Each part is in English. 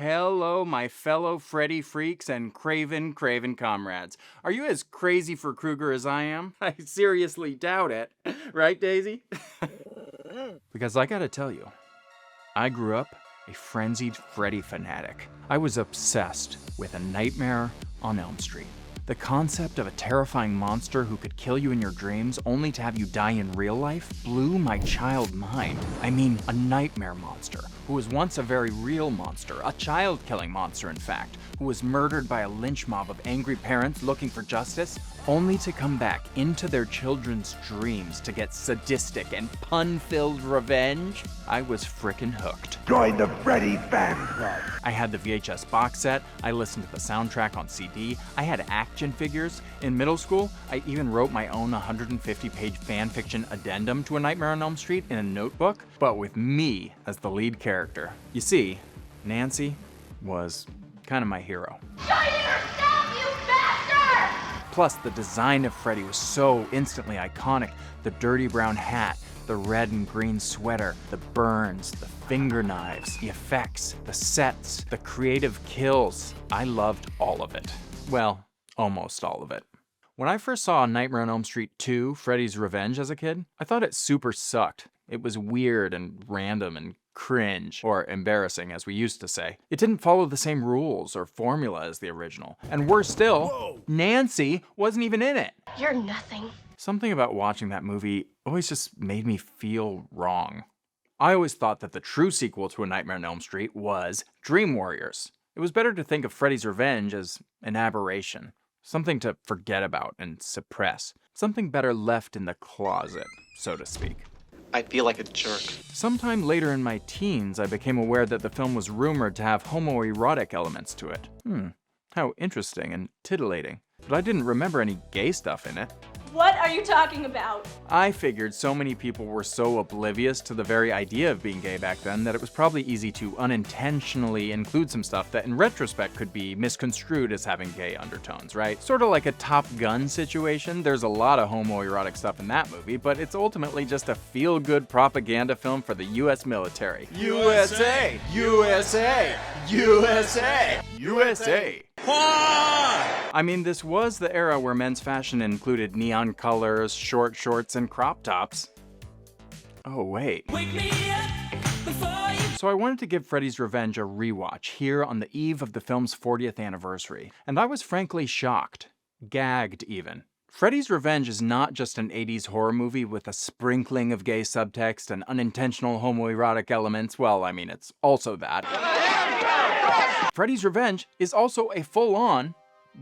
Hello, my fellow Freddy freaks and Craven comrades. Are you as crazy for Krueger as I am? I seriously doubt it. Right, Daisy? Because I gotta tell you, I grew up a frenzied Freddy fanatic. I was obsessed with A Nightmare on Elm Street. The concept of a terrifying monster who could kill you in your dreams only to have you die in real life blew my child mind. I mean, a nightmare monster who was once a very real monster, a child-killing monster in fact, who was murdered by a lynch mob of angry parents looking for justice, only to come back into their children's dreams to get sadistic and pun-filled revenge. I was frickin' hooked. Join the Freddy fan club. I had the VHS box set, I listened to the soundtrack on CD, I had action figures. In middle school, I even wrote my own 150-page fanfiction addendum to A Nightmare on Elm Street in a notebook, but with me as the lead character. You see, Nancy was kind of my hero. Plus, the design of Freddy was so instantly iconic. The dirty brown hat, the red and green sweater, the burns, the finger knives, the effects, the sets, the creative kills. I loved all of it. Well, almost all of it. When I first saw Nightmare on Elm Street 2, Freddy's Revenge as a kid, I thought it super sucked. It was weird and random and cringe, or embarrassing as we used to say. It didn't follow the same rules or formula as the original. And worse still, Nancy wasn't even in it. You're nothing. Something about watching that movie always just made me feel wrong. I always thought that the true sequel to A Nightmare on Elm Street was Dream Warriors. It was better to think of Freddy's Revenge as an aberration, something to forget about and suppress, something better left in the closet, so to speak. I feel like a jerk. Sometime later in my teens, I became aware that the film was rumored to have homoerotic elements to it. How interesting and titillating. But I didn't remember any gay stuff in it. What are you talking about? I figured so many people were so oblivious to the very idea of being gay back then that it was probably easy to unintentionally include some stuff that in retrospect could be misconstrued as having gay undertones, right? Sort of like a Top Gun situation. There's a lot of homoerotic stuff in that movie, but it's ultimately just a feel-good propaganda film for the US military. USA! USA! USA! USA! I mean, this was the era where men's fashion included neon colors, short shorts, and crop tops. Oh, wait. So I wanted to give Freddy's Revenge a rewatch here on the eve of the film's 40th anniversary, and I was frankly shocked. Gagged, even. Freddy's Revenge is not just an 80s horror movie with a sprinkling of gay subtext and unintentional homoerotic elements. Well, I mean, it's also that. Freddy's Revenge is also a full-on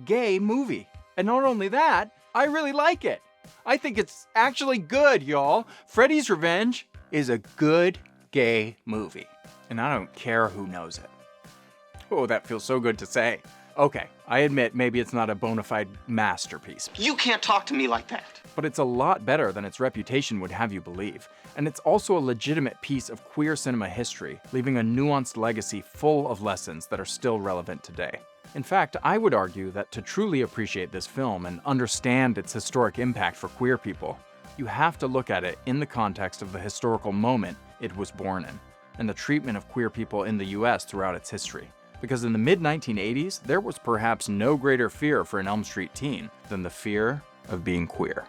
gay movie. And not only that, I really like it. I think it's actually good, y'all. Freddy's Revenge is a good gay movie. And I don't care who knows it. Oh, that feels so good to say. Okay, I admit maybe it's not a bona fide masterpiece. You can't talk to me like that. But it's a lot better than its reputation would have you believe. And it's also a legitimate piece of queer cinema history, leaving a nuanced legacy full of lessons that are still relevant today. In fact, I would argue that to truly appreciate this film and understand its historic impact for queer people, you have to look at it in the context of the historical moment it was born in, and the treatment of queer people in the US throughout its history. Because in the mid-1980s, there was perhaps no greater fear for an Elm Street teen than the fear of being queer.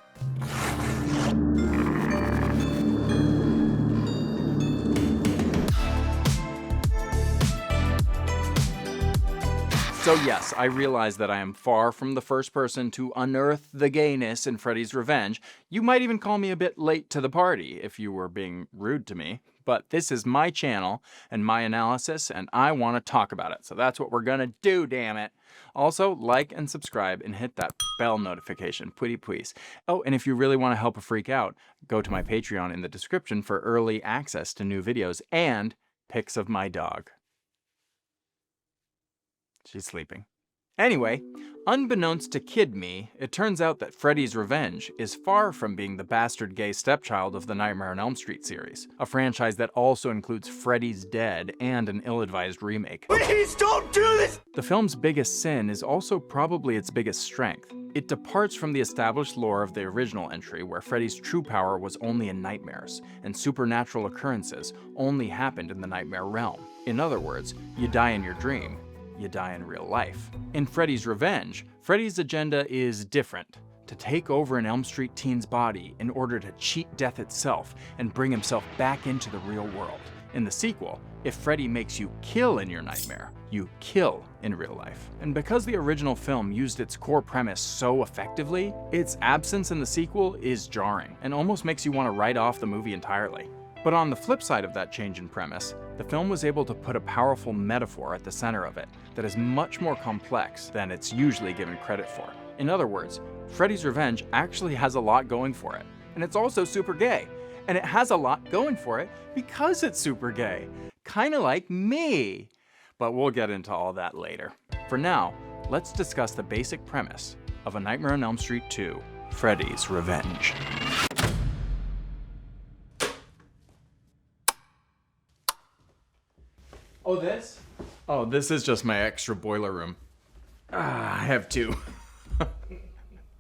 So yes, I realize that I am far from the first person to unearth the gayness in Freddy's Revenge. You might even call me a bit late to the party if you were being rude to me. But this is my channel and my analysis, and I want to talk about it. So that's what we're gonna do, damn it. Also, like and subscribe and hit that bell notification, pretty please. Oh, and if you really want to help a freak out, go to my Patreon in the description for early access to new videos and pics of my dog. She's sleeping. Anyway, unbeknownst to kid me, it turns out that Freddy's Revenge is far from being the bastard gay stepchild of the Nightmare on Elm Street series, a franchise that also includes Freddy's Dead and an ill-advised remake. Please don't do this! The film's biggest sin is also probably its biggest strength. It departs from the established lore of the original entry, where Freddy's true power was only in nightmares, and supernatural occurrences only happened in the nightmare realm. In other words, you die in your dream, you die in real life. In Freddy's Revenge, Freddy's agenda is different: to take over an Elm Street teen's body in order to cheat death itself and bring himself back into the real world. In the sequel, if Freddy makes you kill in your nightmare, you kill in real life. And because the original film used its core premise so effectively, its absence in the sequel is jarring and almost makes you want to write off the movie entirely. But on the flip side of that change in premise, the film was able to put a powerful metaphor at the center of it that is much more complex than it's usually given credit for. In other words, Freddy's Revenge actually has a lot going for it, and it's also super gay. And it has a lot going for it because it's super gay. Kinda like me. But we'll get into all that later. For now, let's discuss the basic premise of A Nightmare on Elm Street 2, Freddy's Revenge. Oh, this? Oh, this is just my extra boiler room. I have two.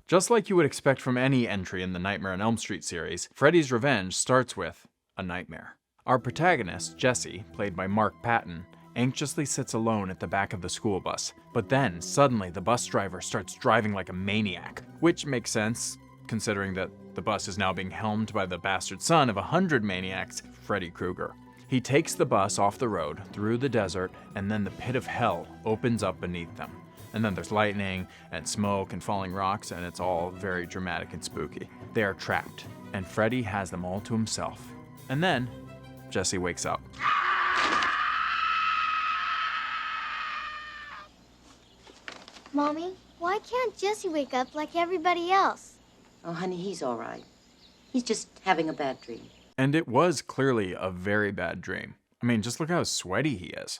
Just like you would expect from any entry in the Nightmare on Elm Street series, Freddy's Revenge starts with a nightmare. Our protagonist, Jesse, played by Mark Patton, anxiously sits alone at the back of the school bus. But then, suddenly, the bus driver starts driving like a maniac, which makes sense, considering that the bus is now being helmed by the bastard son of 100 maniacs, Freddy Krueger. He takes the bus off the road, through the desert, and then the pit of hell opens up beneath them. And then there's lightning and smoke and falling rocks, and it's all very dramatic and spooky. They are trapped, and Freddy has them all to himself. And then, Jesse wakes up. Mommy, why can't Jesse wake up like everybody else? Oh, honey, he's all right. He's just having a bad dream. And it was clearly a very bad dream. I mean, just look how sweaty he is.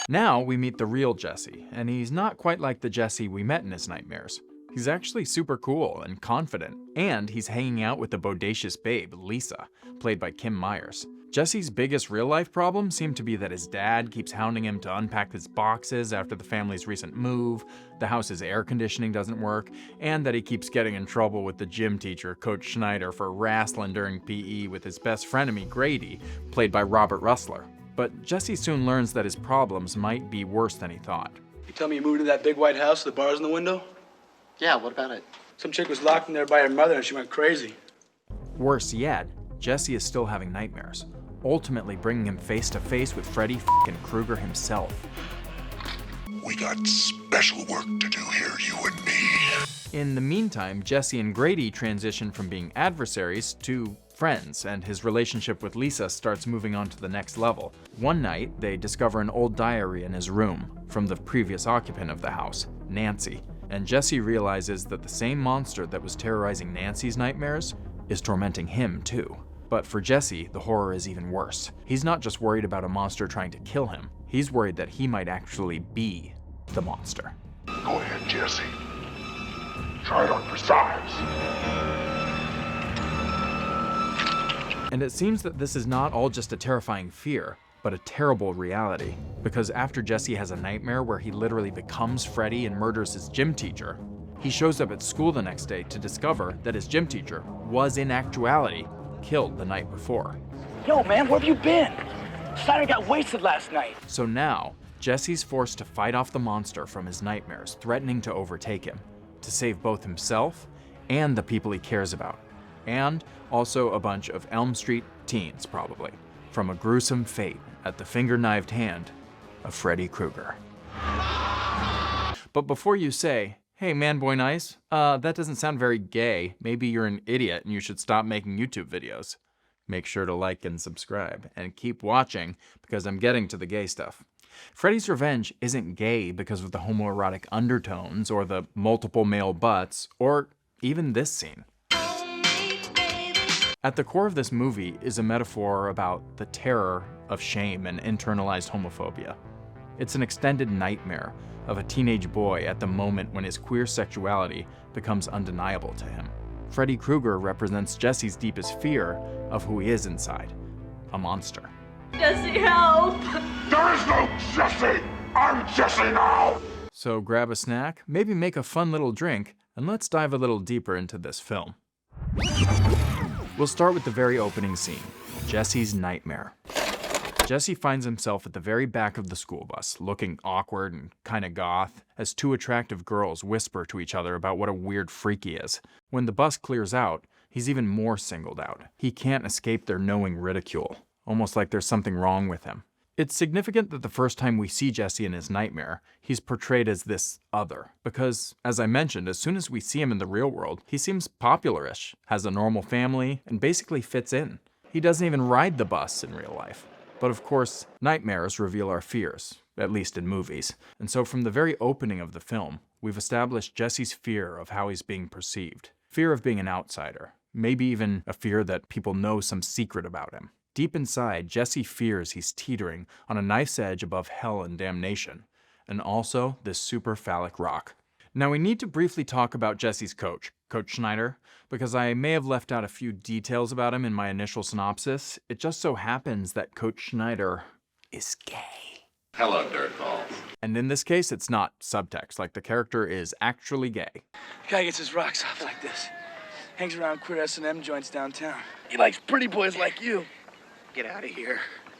Now we meet the real Jesse, and he's not quite like the Jesse we met in his nightmares. He's actually super cool and confident, and he's hanging out with the bodacious babe, Lisa, played by Kim Myers. Jesse's biggest real-life problem seemed to be that his dad keeps hounding him to unpack his boxes after the family's recent move, the house's air conditioning doesn't work, and that he keeps getting in trouble with the gym teacher, Coach Schneider, for wrestling during PE with his best frenemy, Grady, played by Robert Russler. But Jesse soon learns that his problems might be worse than he thought. You tell me you moved to that big white house with the bars in the window? Yeah, what about it? Some chick was locked in there by her mother and she went crazy. Worse yet, Jesse is still having nightmares, ultimately bringing him face to face with Freddy f***ing Krueger himself. We got special work to do here, you and me. In the meantime, Jesse and Grady transition from being adversaries to friends, and his relationship with Lisa starts moving on to the next level. One night, they discover an old diary in his room from the previous occupant of the house, Nancy, and Jesse realizes that the same monster that was terrorizing Nancy's nightmares is tormenting him too. But for Jesse, the horror is even worse. He's not just worried about a monster trying to kill him, he's worried that he might actually be the monster. Go ahead, Jesse. Try it on for size. And it seems that this is not all just a terrifying fear, but a terrible reality. Because after Jesse has a nightmare where he literally becomes Freddy and murders his gym teacher, he shows up at school the next day to discover that his gym teacher was in actuality killed the night before. Yo, man, where have you been? Saturday got wasted last night. So now, Jesse's forced to fight off the monster from his nightmares, threatening to overtake him, to save both himself and the people he cares about. And also a bunch of Elm Street teens, probably, from a gruesome fate at the finger-knifed hand of Freddy Krueger. But before you say, hey, Manboynice, that doesn't sound very gay, maybe you're an idiot and you should stop making YouTube videos, make sure to like and subscribe, and keep watching because I'm getting to the gay stuff. Freddy's Revenge isn't gay because of the homoerotic undertones or the multiple male butts or even this scene. At the core of this movie is a metaphor about the terror of shame and internalized homophobia. It's an extended nightmare of a teenage boy at the moment when his queer sexuality becomes undeniable to him. Freddy Krueger represents Jesse's deepest fear of who he is inside, a monster. Jesse, help! There is no Jesse! I'm Jesse now! So grab a snack, maybe make a fun little drink, and let's dive a little deeper into this film. We'll start with the very opening scene. Jesse's nightmare. Jesse finds himself at the very back of the school bus, looking awkward and kinda goth, as two attractive girls whisper to each other about what a weird freak he is. When the bus clears out, he's even more singled out. He can't escape their knowing ridicule, almost like there's something wrong with him. It's significant that the first time we see Jesse in his nightmare, he's portrayed as this other. Because, as I mentioned, as soon as we see him in the real world, he seems popular-ish, has a normal family, and basically fits in. He doesn't even ride the bus in real life. But of course, nightmares reveal our fears, at least in movies. And so from the very opening of the film, we've established Jesse's fear of how he's being perceived. Fear of being an outsider. Maybe even a fear that people know some secret about him. Deep inside, Jesse fears he's teetering on a knife's edge above hell and damnation. And also this super phallic rock. Now we need to briefly talk about Jesse's coach, Coach Schneider, because I may have left out a few details about him in my initial synopsis. It just so happens that Coach Schneider is gay. Hello, dirtballs. And in this case, it's not subtext, like the character is actually gay. Guy gets his rocks off like this. Hangs around queer S&M joints downtown. He likes pretty boys like you. Get out of here.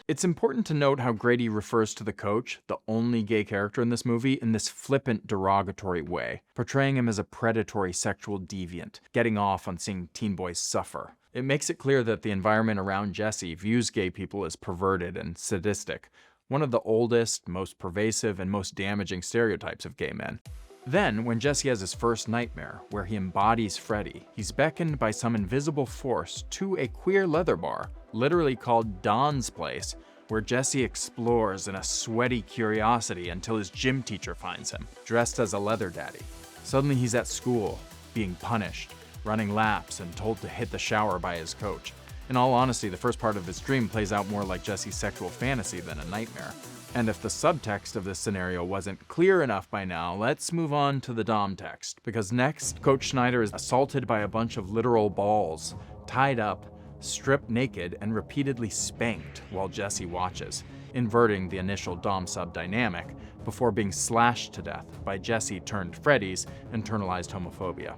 It's important to note how Grady refers to the coach, the only gay character in this movie, in this flippant, derogatory way, portraying him as a predatory sexual deviant, getting off on seeing teen boys suffer. It makes it clear that the environment around Jesse views gay people as perverted and sadistic, one of the oldest, most pervasive, and most damaging stereotypes of gay men. Then, when Jesse has his first nightmare, where he embodies Freddy, he's beckoned by some invisible force to a queer leather bar, literally called Don's Place, where Jesse explores in a sweaty curiosity until his gym teacher finds him, dressed as a leather daddy. Suddenly he's at school, being punished, running laps, and told to hit the shower by his coach. In all honesty, the first part of his dream plays out more like Jesse's sexual fantasy than a nightmare. And if the subtext of this scenario wasn't clear enough by now, let's move on to the dom text. Because next, Coach Schneider is assaulted by a bunch of literal balls, tied up, stripped naked, and repeatedly spanked while Jesse watches, inverting the initial dom-sub dynamic before being slashed to death by Jesse turned Freddy's internalized homophobia.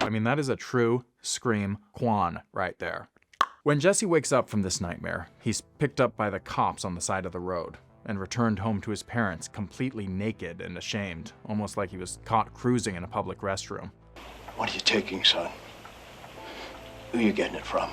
I mean, that is a true scream quan right there. When Jesse wakes up from this nightmare, he's picked up by the cops on the side of the road and returned home to his parents completely naked and ashamed, almost like he was caught cruising in a public restroom. What are you taking, son? Who are you getting it from?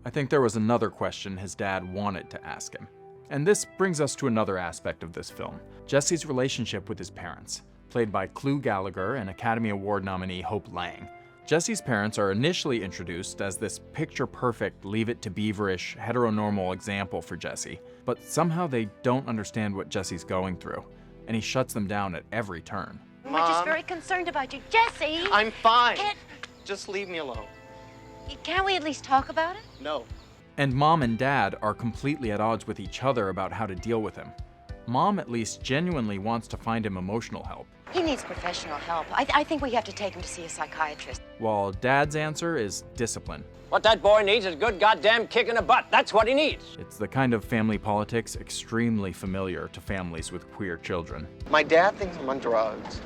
I think there was another question his dad wanted to ask him. And this brings us to another aspect of this film, Jesse's relationship with his parents, played by Clu Gallagher and Academy Award nominee Hope Lang. Jesse's parents are initially introduced as this picture-perfect, leave-it-to-beaver-ish, heteronormal example for Jesse, but somehow they don't understand what Jesse's going through, and he shuts them down at every turn. We're just very concerned about you. Jesse! I'm fine. Can't- Just leave me alone. Can't we at least talk about it? No. And Mom and Dad are completely at odds with each other about how to deal with him. Mom at least genuinely wants to find him emotional help, He needs professional help. I think we have to take him to see a psychiatrist. while Dad's answer is discipline. What that boy needs is a good goddamn kick in the butt. That's what he needs. It's the kind of family politics extremely familiar to families with queer children. My dad thinks I'm on drugs.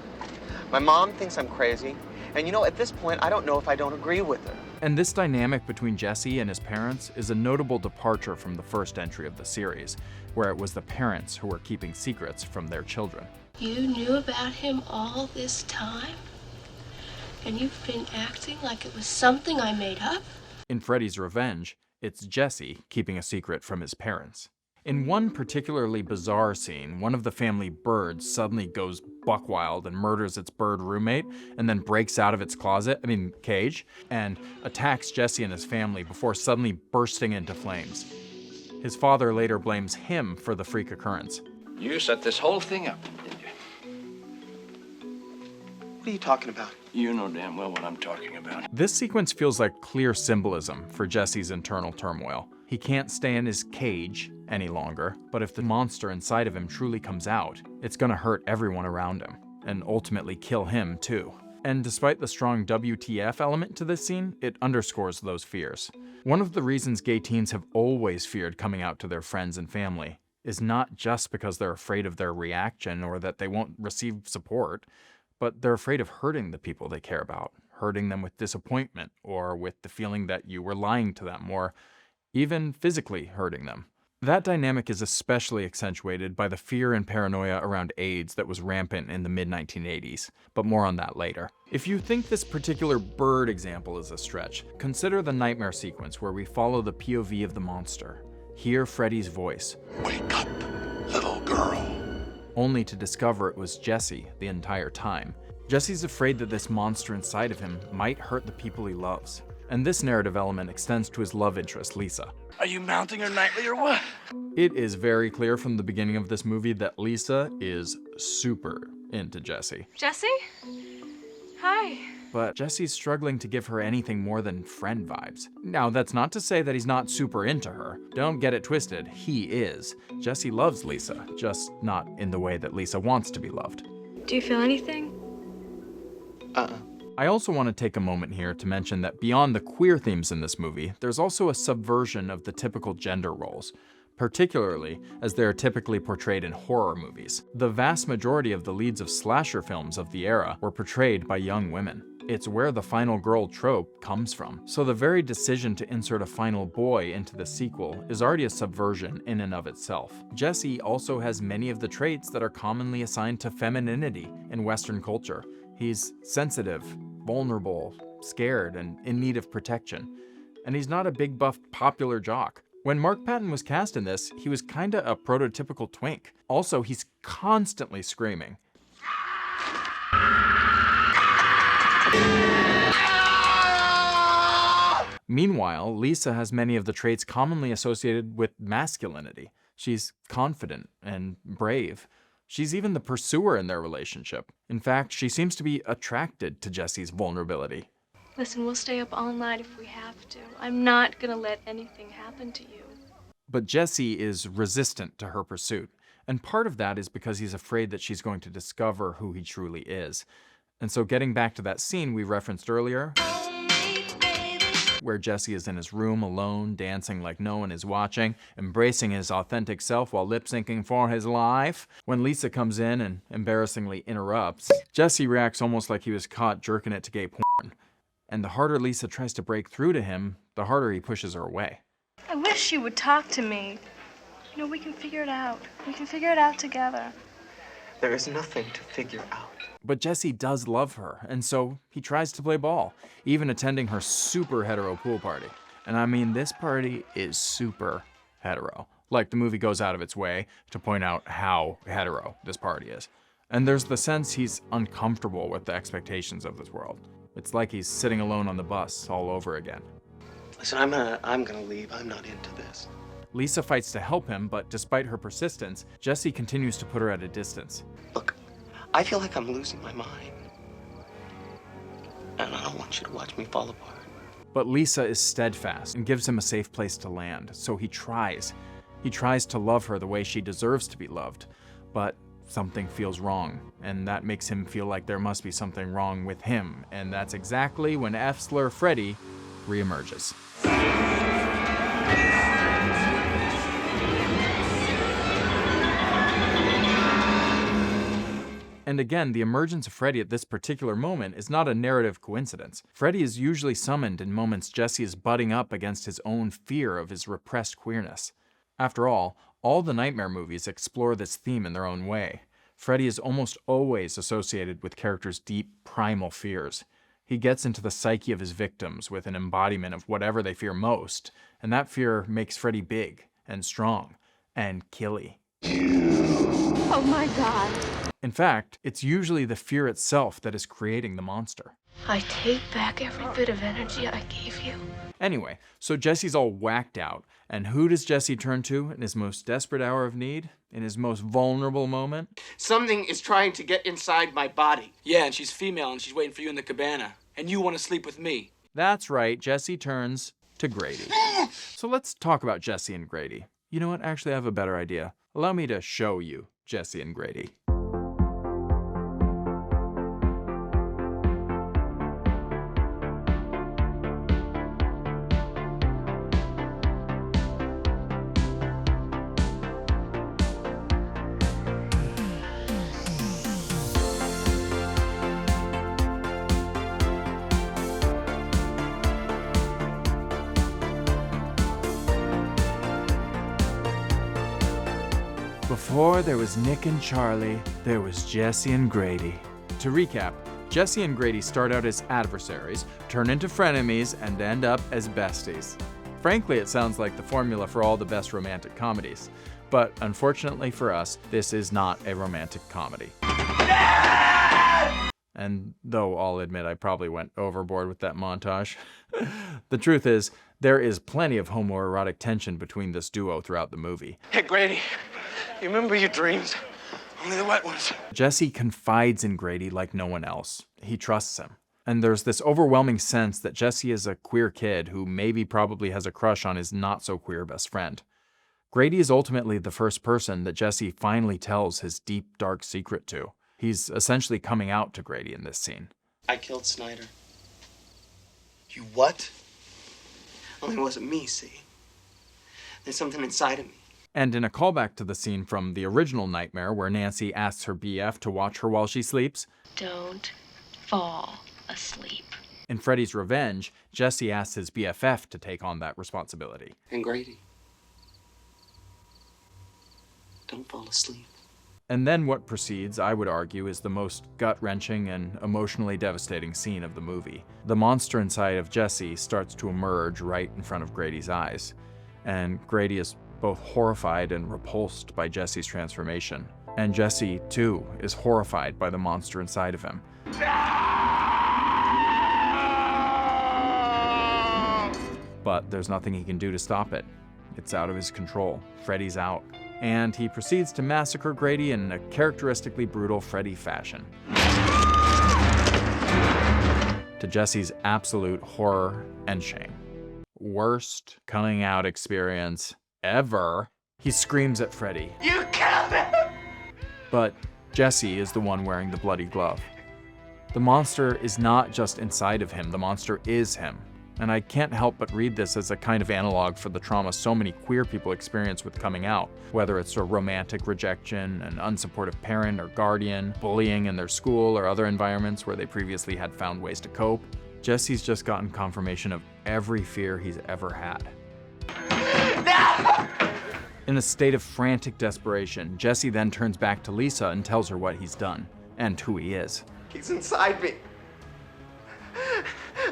My mom thinks I'm crazy. And you know, at this point, I don't know if I don't agree with her. And this dynamic between Jesse and his parents is a notable departure from the first entry of the series, where it was the parents who were keeping secrets from their children. You knew about him all this time? And you've been acting like it was something I made up? In Freddy's Revenge, it's Jesse keeping a secret from his parents. In one particularly bizarre scene, one of the family birds suddenly goes buck wild and murders its bird roommate and then breaks out of its cage, and attacks Jesse and his family before suddenly bursting into flames. His father later blames him for the freak occurrence. You set this whole thing up, didn't you? What are you talking about? You know damn well what I'm talking about. This sequence feels like clear symbolism for Jesse's internal turmoil. He can't stay in his cage any longer, but if the monster inside of him truly comes out, it's gonna hurt everyone around him, and ultimately kill him too. And despite the strong WTF element to this scene, it underscores those fears. One of the reasons gay teens have always feared coming out to their friends and family is not just because they're afraid of their reaction or that they won't receive support, but they're afraid of hurting the people they care about, hurting them with disappointment or with the feeling that you were lying to them or even physically hurting them. That dynamic is especially accentuated by the fear and paranoia around AIDS that was rampant in the mid-1980s, but more on that later. If you think this particular bird example is a stretch, consider the nightmare sequence where we follow the POV of the monster, hear Freddy's voice, "Wake up, little girl." only to discover it was Jesse the entire time. Jesse's afraid that this monster inside of him might hurt the people he loves. And this narrative element extends to his love interest, Lisa. Are you mounting her nightly or what? It is very clear from the beginning of this movie that Lisa is super into Jesse. Jesse? Hi. But Jesse's struggling to give her anything more than friend vibes. Now, that's not to say that he's not super into her. Don't get it twisted, he is. Jesse loves Lisa, just not in the way that Lisa wants to be loved. Do you feel anything? I also want to take a moment here to mention that beyond the queer themes in this movie, there's also a subversion of the typical gender roles, particularly as they are typically portrayed in horror movies. The vast majority of the leads of slasher films of the era were portrayed by young women. It's where the final girl trope comes from. So the very decision to insert a final boy into the sequel is already a subversion in and of itself. Jesse also has many of the traits that are commonly assigned to femininity in Western culture. He's sensitive, vulnerable, scared, and in need of protection. And he's not a big buff popular jock. When Mark Patton was cast in this, he was kinda a prototypical twink. Also, he's constantly screaming. Meanwhile, Lisa has many of the traits commonly associated with masculinity. She's confident and brave. She's even the pursuer in their relationship. In fact, she seems to be attracted to Jesse's vulnerability. Listen, we'll stay up all night if we have to. I'm not gonna let anything happen to you. But Jesse is resistant to her pursuit, and part of that is because he's afraid that she's going to discover who he truly is. And so getting back to that scene we referenced earlier, where Jesse is in his room alone, dancing like no one is watching, embracing his authentic self while lip-syncing for his life. When Lisa comes in and embarrassingly interrupts, Jesse reacts almost like he was caught jerking it to gay porn. And the harder Lisa tries to break through to him, the harder he pushes her away. I wish you would talk to me. You know, we can figure it out. We can figure it out together. There is nothing to figure out. But Jesse does love her, and so he tries to play ball, even attending her super hetero pool party. And I mean, this party is super hetero. Like, the movie goes out of its way to point out how hetero this party is. And there's the sense he's uncomfortable with the expectations of this world. It's like he's sitting alone on the bus all over again. Listen, I'm gonna leave. I'm not into this. Lisa fights to help him, but despite her persistence, Jesse continues to put her at a distance. Look, I feel like I'm losing my mind. And I don't want you to watch me fall apart. But Lisa is steadfast and gives him a safe place to land, so he tries. He tries to love her the way she deserves to be loved, but something feels wrong, and that makes him feel like there must be something wrong with him, and that's exactly when F-slur Freddy reemerges. And again, the emergence of Freddy at this particular moment is not a narrative coincidence. Freddy is usually summoned in moments Jesse is butting up against his own fear of his repressed queerness. After all the Nightmare movies explore this theme in their own way. Freddy is almost always associated with characters' deep, primal fears. He gets into the psyche of his victims with an embodiment of whatever they fear most, and that fear makes Freddy big and strong and killy. Oh my God. In fact, it's usually the fear itself that is creating the monster. I take back every bit of energy I gave you. Anyway, so Jesse's all whacked out, and who does Jesse turn to in his most desperate hour of need? In his most vulnerable moment? Something is trying to get inside my body. Yeah, and she's female and she's waiting for you in the cabana. And you want to sleep with me. That's right, Jesse turns to Grady. So let's talk about Jesse and Grady. You know what, actually I have a better idea. Allow me to show you Jesse and Grady. Before there was Nick and Charlie, there was Jesse and Grady. To recap, Jesse and Grady start out as adversaries, turn into frenemies, and end up as besties. Frankly, it sounds like the formula for all the best romantic comedies. But unfortunately for us, this is not a romantic comedy. And though I'll admit I probably went overboard with that montage, the truth is, there is plenty of homoerotic tension between this duo throughout the movie. Hey, Grady, you remember your dreams? Only the wet ones. Jesse confides in Grady like no one else. He trusts him. And there's this overwhelming sense that Jesse is a queer kid who maybe probably has a crush on his not-so-queer best friend. Grady is ultimately the first person that Jesse finally tells his deep, dark secret to. He's essentially coming out to Grady in this scene. I killed Snyder. You what? Only it wasn't me, see? There's something inside of me. And in a callback to the scene from the original Nightmare where Nancy asks her BF to watch her while she sleeps, Don't fall asleep. in Freddy's Revenge, Jesse asks his BFF to take on that responsibility. And Grady, don't fall asleep. And then what proceeds, I would argue, is the most gut-wrenching and emotionally devastating scene of the movie. The monster inside of Jesse starts to emerge right in front of Grady's eyes, and Grady is both horrified and repulsed by Jesse's transformation. And Jesse, too, is horrified by the monster inside of him. But there's nothing he can do to stop it. It's out of his control. Freddy's out. And he proceeds to massacre Grady in a characteristically brutal Freddy fashion. To Jesse's absolute horror and shame. Worst coming out experience ever. He screams at Freddy. You killed him! But Jesse is the one wearing the bloody glove. The monster is not just inside of him, the monster is him. And I can't help but read this as a kind of analog for the trauma so many queer people experience with coming out, whether it's a romantic rejection, an unsupportive parent or guardian, bullying in their school or other environments where they previously had found ways to cope. Jesse's just gotten confirmation of every fear he's ever had. No! In a state of frantic desperation, Jesse then turns back to Lisa and tells her what he's done, and who he is. He's inside me.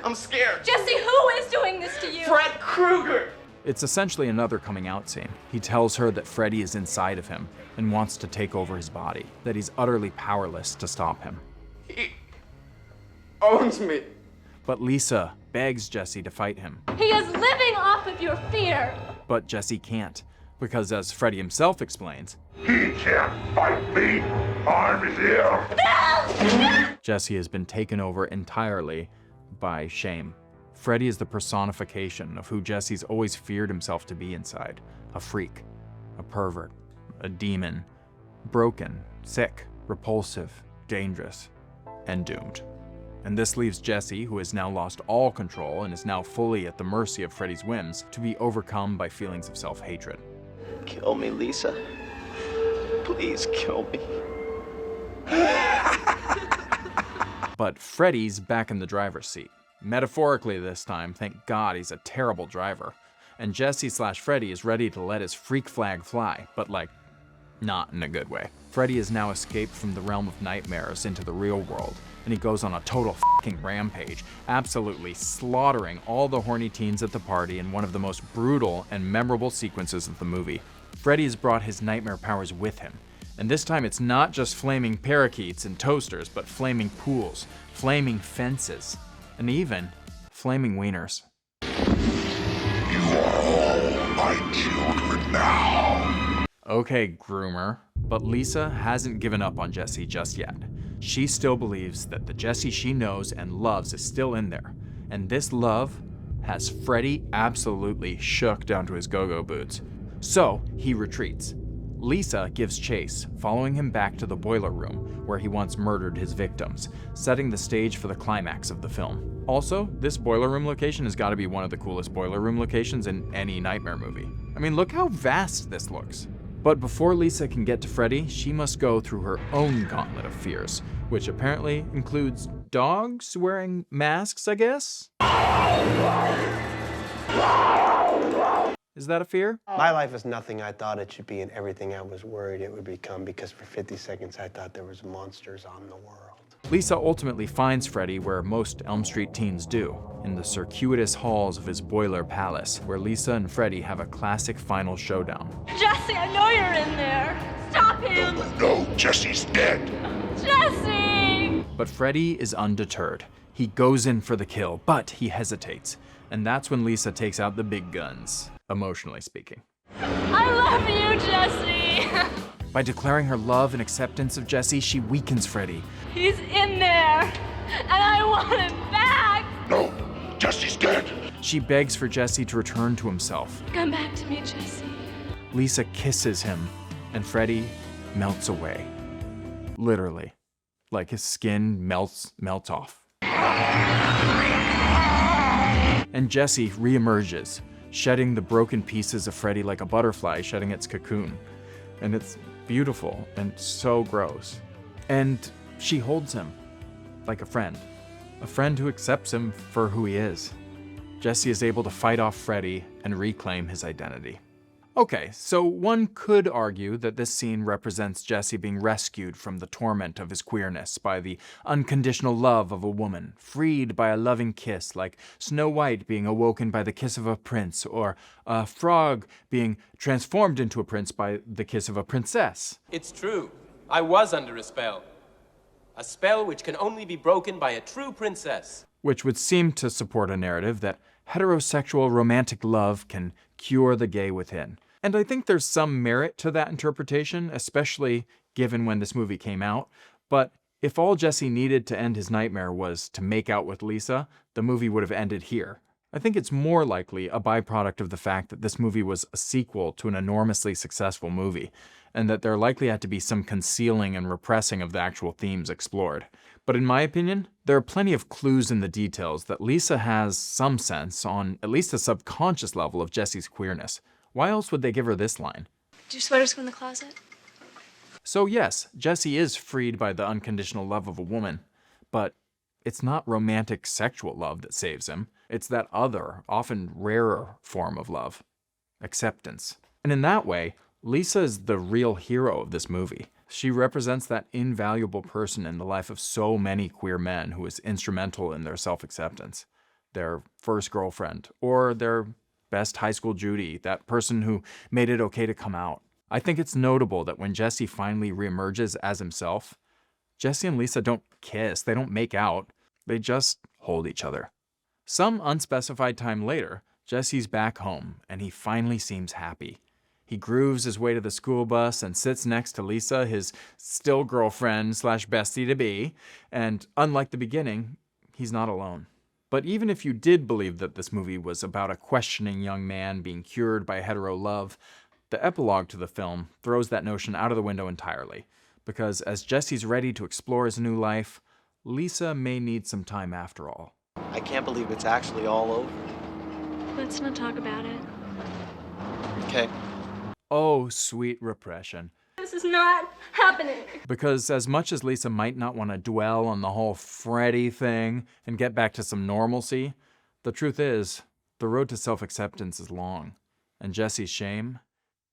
I'm scared. Jesse, who is doing this to you? Fred Krueger! It's essentially another coming out scene. He tells her that Freddy is inside of him and wants to take over his body, that he's utterly powerless to stop him. He owns me. But Lisa begs Jesse to fight him. He is living off of your fear. But Jesse can't, because as Freddy himself explains, He can't fight me. I'm here. No! Jesse has been taken over entirely by shame. Freddy is the personification of who Jesse's always feared himself to be inside. A freak, a pervert, a demon, broken, sick, repulsive, dangerous, and doomed. And this leaves Jesse, who has now lost all control and is now fully at the mercy of Freddy's whims, to be overcome by feelings of self-hatred. Kill me, Lisa. Please kill me. But Freddy's back in the driver's seat. Metaphorically this time, thank God he's a terrible driver. And Jesse/Freddy is ready to let his freak flag fly, but like, not in a good way. Freddy has now escaped from the realm of nightmares into the real world, and he goes on a total fucking rampage, absolutely slaughtering all the horny teens at the party in one of the most brutal and memorable sequences of the movie. Freddy has brought his nightmare powers with him, and this time it's not just flaming parakeets and toasters, but flaming pools, flaming fences, and even flaming wieners. You are all my children now. Okay, groomer, but Lisa hasn't given up on Jesse just yet. She still believes that the Jesse she knows and loves is still in there, and this love has Freddy absolutely shook down to his go-go boots. So he retreats. Lisa gives chase, following him back to the boiler room where he once murdered his victims, setting the stage for the climax of the film. Also, this boiler room location has got to be one of the coolest boiler room locations in any nightmare movie. I mean, look how vast this looks. But before Lisa can get to Freddy, she must go through her own gauntlet of fears, which apparently includes dogs wearing masks, I guess? Is that a fear? My life is nothing I thought it should be and everything I was worried it would become, because for 50 seconds I thought there was monsters on the world. Lisa ultimately finds Freddy where most Elm Street teens do, in the circuitous halls of his boiler palace, where Lisa and Freddy have a classic final showdown. Jesse, I know you're in there. Stop him. No, Jesse's dead. Jesse! But Freddy is undeterred. He goes in for the kill, but he hesitates. And that's when Lisa takes out the big guns, emotionally speaking. I love you, Jesse. By declaring her love and acceptance of Jesse, she weakens Freddy. He's in there, and I want him back. No, Jesse's dead. She begs for Jesse to return to himself. Come back to me, Jesse. Lisa kisses him, and Freddy melts away. Literally, like his skin melts off. And Jesse reemerges, shedding the broken pieces of Freddy like a butterfly shedding its cocoon. And it's beautiful and so gross. And she holds him like a friend who accepts him for who he is. Jesse is able to fight off Freddy and reclaim his identity. Okay, so one could argue that this scene represents Jesse being rescued from the torment of his queerness by the unconditional love of a woman, freed by a loving kiss, like Snow White being awoken by the kiss of a prince, or a frog being transformed into a prince by the kiss of a princess. It's true. I was under a spell. A spell which can only be broken by a true princess. Which would seem to support a narrative that heterosexual romantic love can cure the gay within. And I think there's some merit to that interpretation, especially given when this movie came out. But if all Jesse needed to end his nightmare was to make out with Lisa, the movie would have ended here. I think it's more likely a byproduct of the fact that this movie was a sequel to an enormously successful movie, and that there likely had to be some concealing and repressing of the actual themes explored. But in my opinion, there are plenty of clues in the details that Lisa has some sense, on at least a subconscious level, of Jesse's queerness. Why else would they give her this line? Do your sweaters go in the closet? So yes, Jesse is freed by the unconditional love of a woman, but it's not romantic sexual love that saves him. It's that other, often rarer form of love, acceptance. And in that way, Lisa is the real hero of this movie. She represents that invaluable person in the life of so many queer men who is instrumental in their self-acceptance. Their first girlfriend, or their best high school Judy, that person who made it okay to come out. I think it's notable that when Jesse finally reemerges as himself, Jesse and Lisa don't kiss, they don't make out, they just hold each other. Some unspecified time later, Jesse's back home, and he finally seems happy. He grooves his way to the school bus and sits next to Lisa, his still girlfriend / bestie-to-be, and unlike the beginning, he's not alone. But even if you did believe that this movie was about a questioning young man being cured by hetero love, the epilogue to the film throws that notion out of the window entirely. Because as Jesse's ready to explore his new life, Lisa may need some time after all. I can't believe it's actually all over. Let's not talk about it. Okay. Oh, sweet repression. This is not happening. Because as much as Lisa might not want to dwell on the whole Freddy thing and get back to some normalcy, the truth is, the road to self-acceptance is long, and Jesse's shame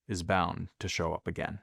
is bound to show up again.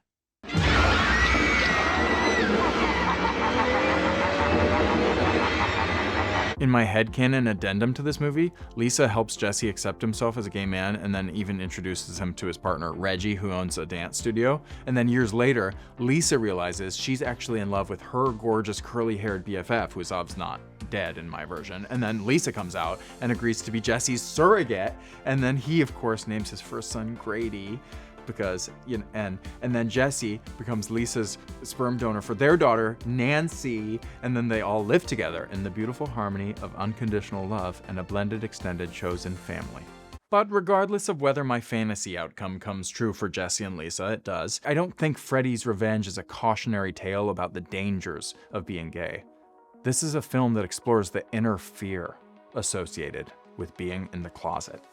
In my headcanon addendum to this movie, Lisa helps Jesse accept himself as a gay man and then even introduces him to his partner, Reggie, who owns a dance studio. And then years later, Lisa realizes she's actually in love with her gorgeous curly-haired BFF, who's obviously not dead in my version. And then Lisa comes out and agrees to be Jesse's surrogate. And then he, of course, names his first son Grady. Because, you know, and then Jesse becomes Lisa's sperm donor for their daughter, Nancy, and then they all live together in the beautiful harmony of unconditional love and a blended, extended, chosen family. But regardless of whether my fantasy outcome comes true for Jesse and Lisa, it does, I don't think Freddy's Revenge is a cautionary tale about the dangers of being gay. This is a film that explores the inner fear associated with being in the closet.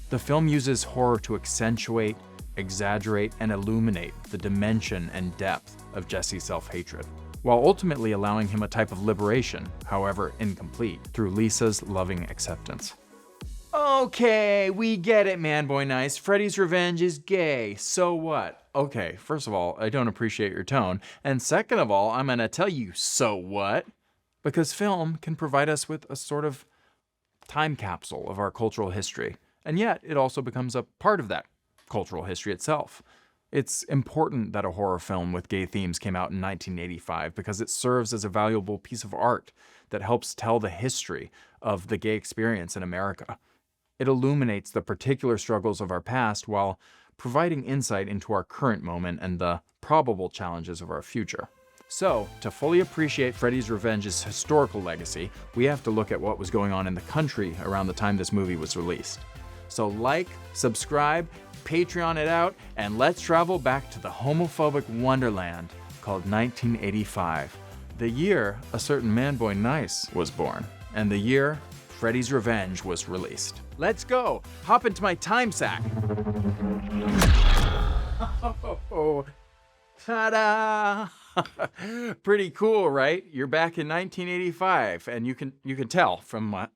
The film uses horror to accentuate, exaggerate, and illuminate the dimension and depth of Jesse's self-hatred, while ultimately allowing him a type of liberation, however incomplete, through Lisa's loving acceptance. Okay, we get it, Manboynice. Freddy's Revenge is gay. So what? Okay, first of all, I don't appreciate your tone. And second of all, I'm gonna tell you so what? Because film can provide us with a sort of time capsule of our cultural history. And yet, it also becomes a part of that cultural history itself. It's important that a horror film with gay themes came out in 1985 because it serves as a valuable piece of art that helps tell the history of the gay experience in America. It illuminates the particular struggles of our past while providing insight into our current moment and the probable challenges of our future. So, to fully appreciate Freddy's Revenge's historical legacy, we have to look at what was going on in the country around the time this movie was released. So like, subscribe, Patreon it out, and let's travel back to the homophobic wonderland called 1985. The year a certain Manboynice was born, and the year Freddy's Revenge was released. Let's go! Hop into my time sack! Oh, ta-da! Pretty cool, right? You're back in 1985, and you can tell from my,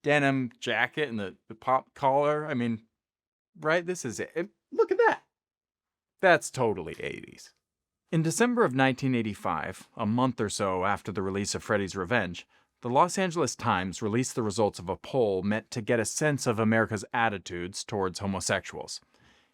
denim jacket and the pop collar. Right? This is it. Look at that. That's totally 80s. In December of 1985, a month or so after the release of Freddy's Revenge, the Los Angeles Times released the results of a poll meant to get a sense of America's attitudes towards homosexuals.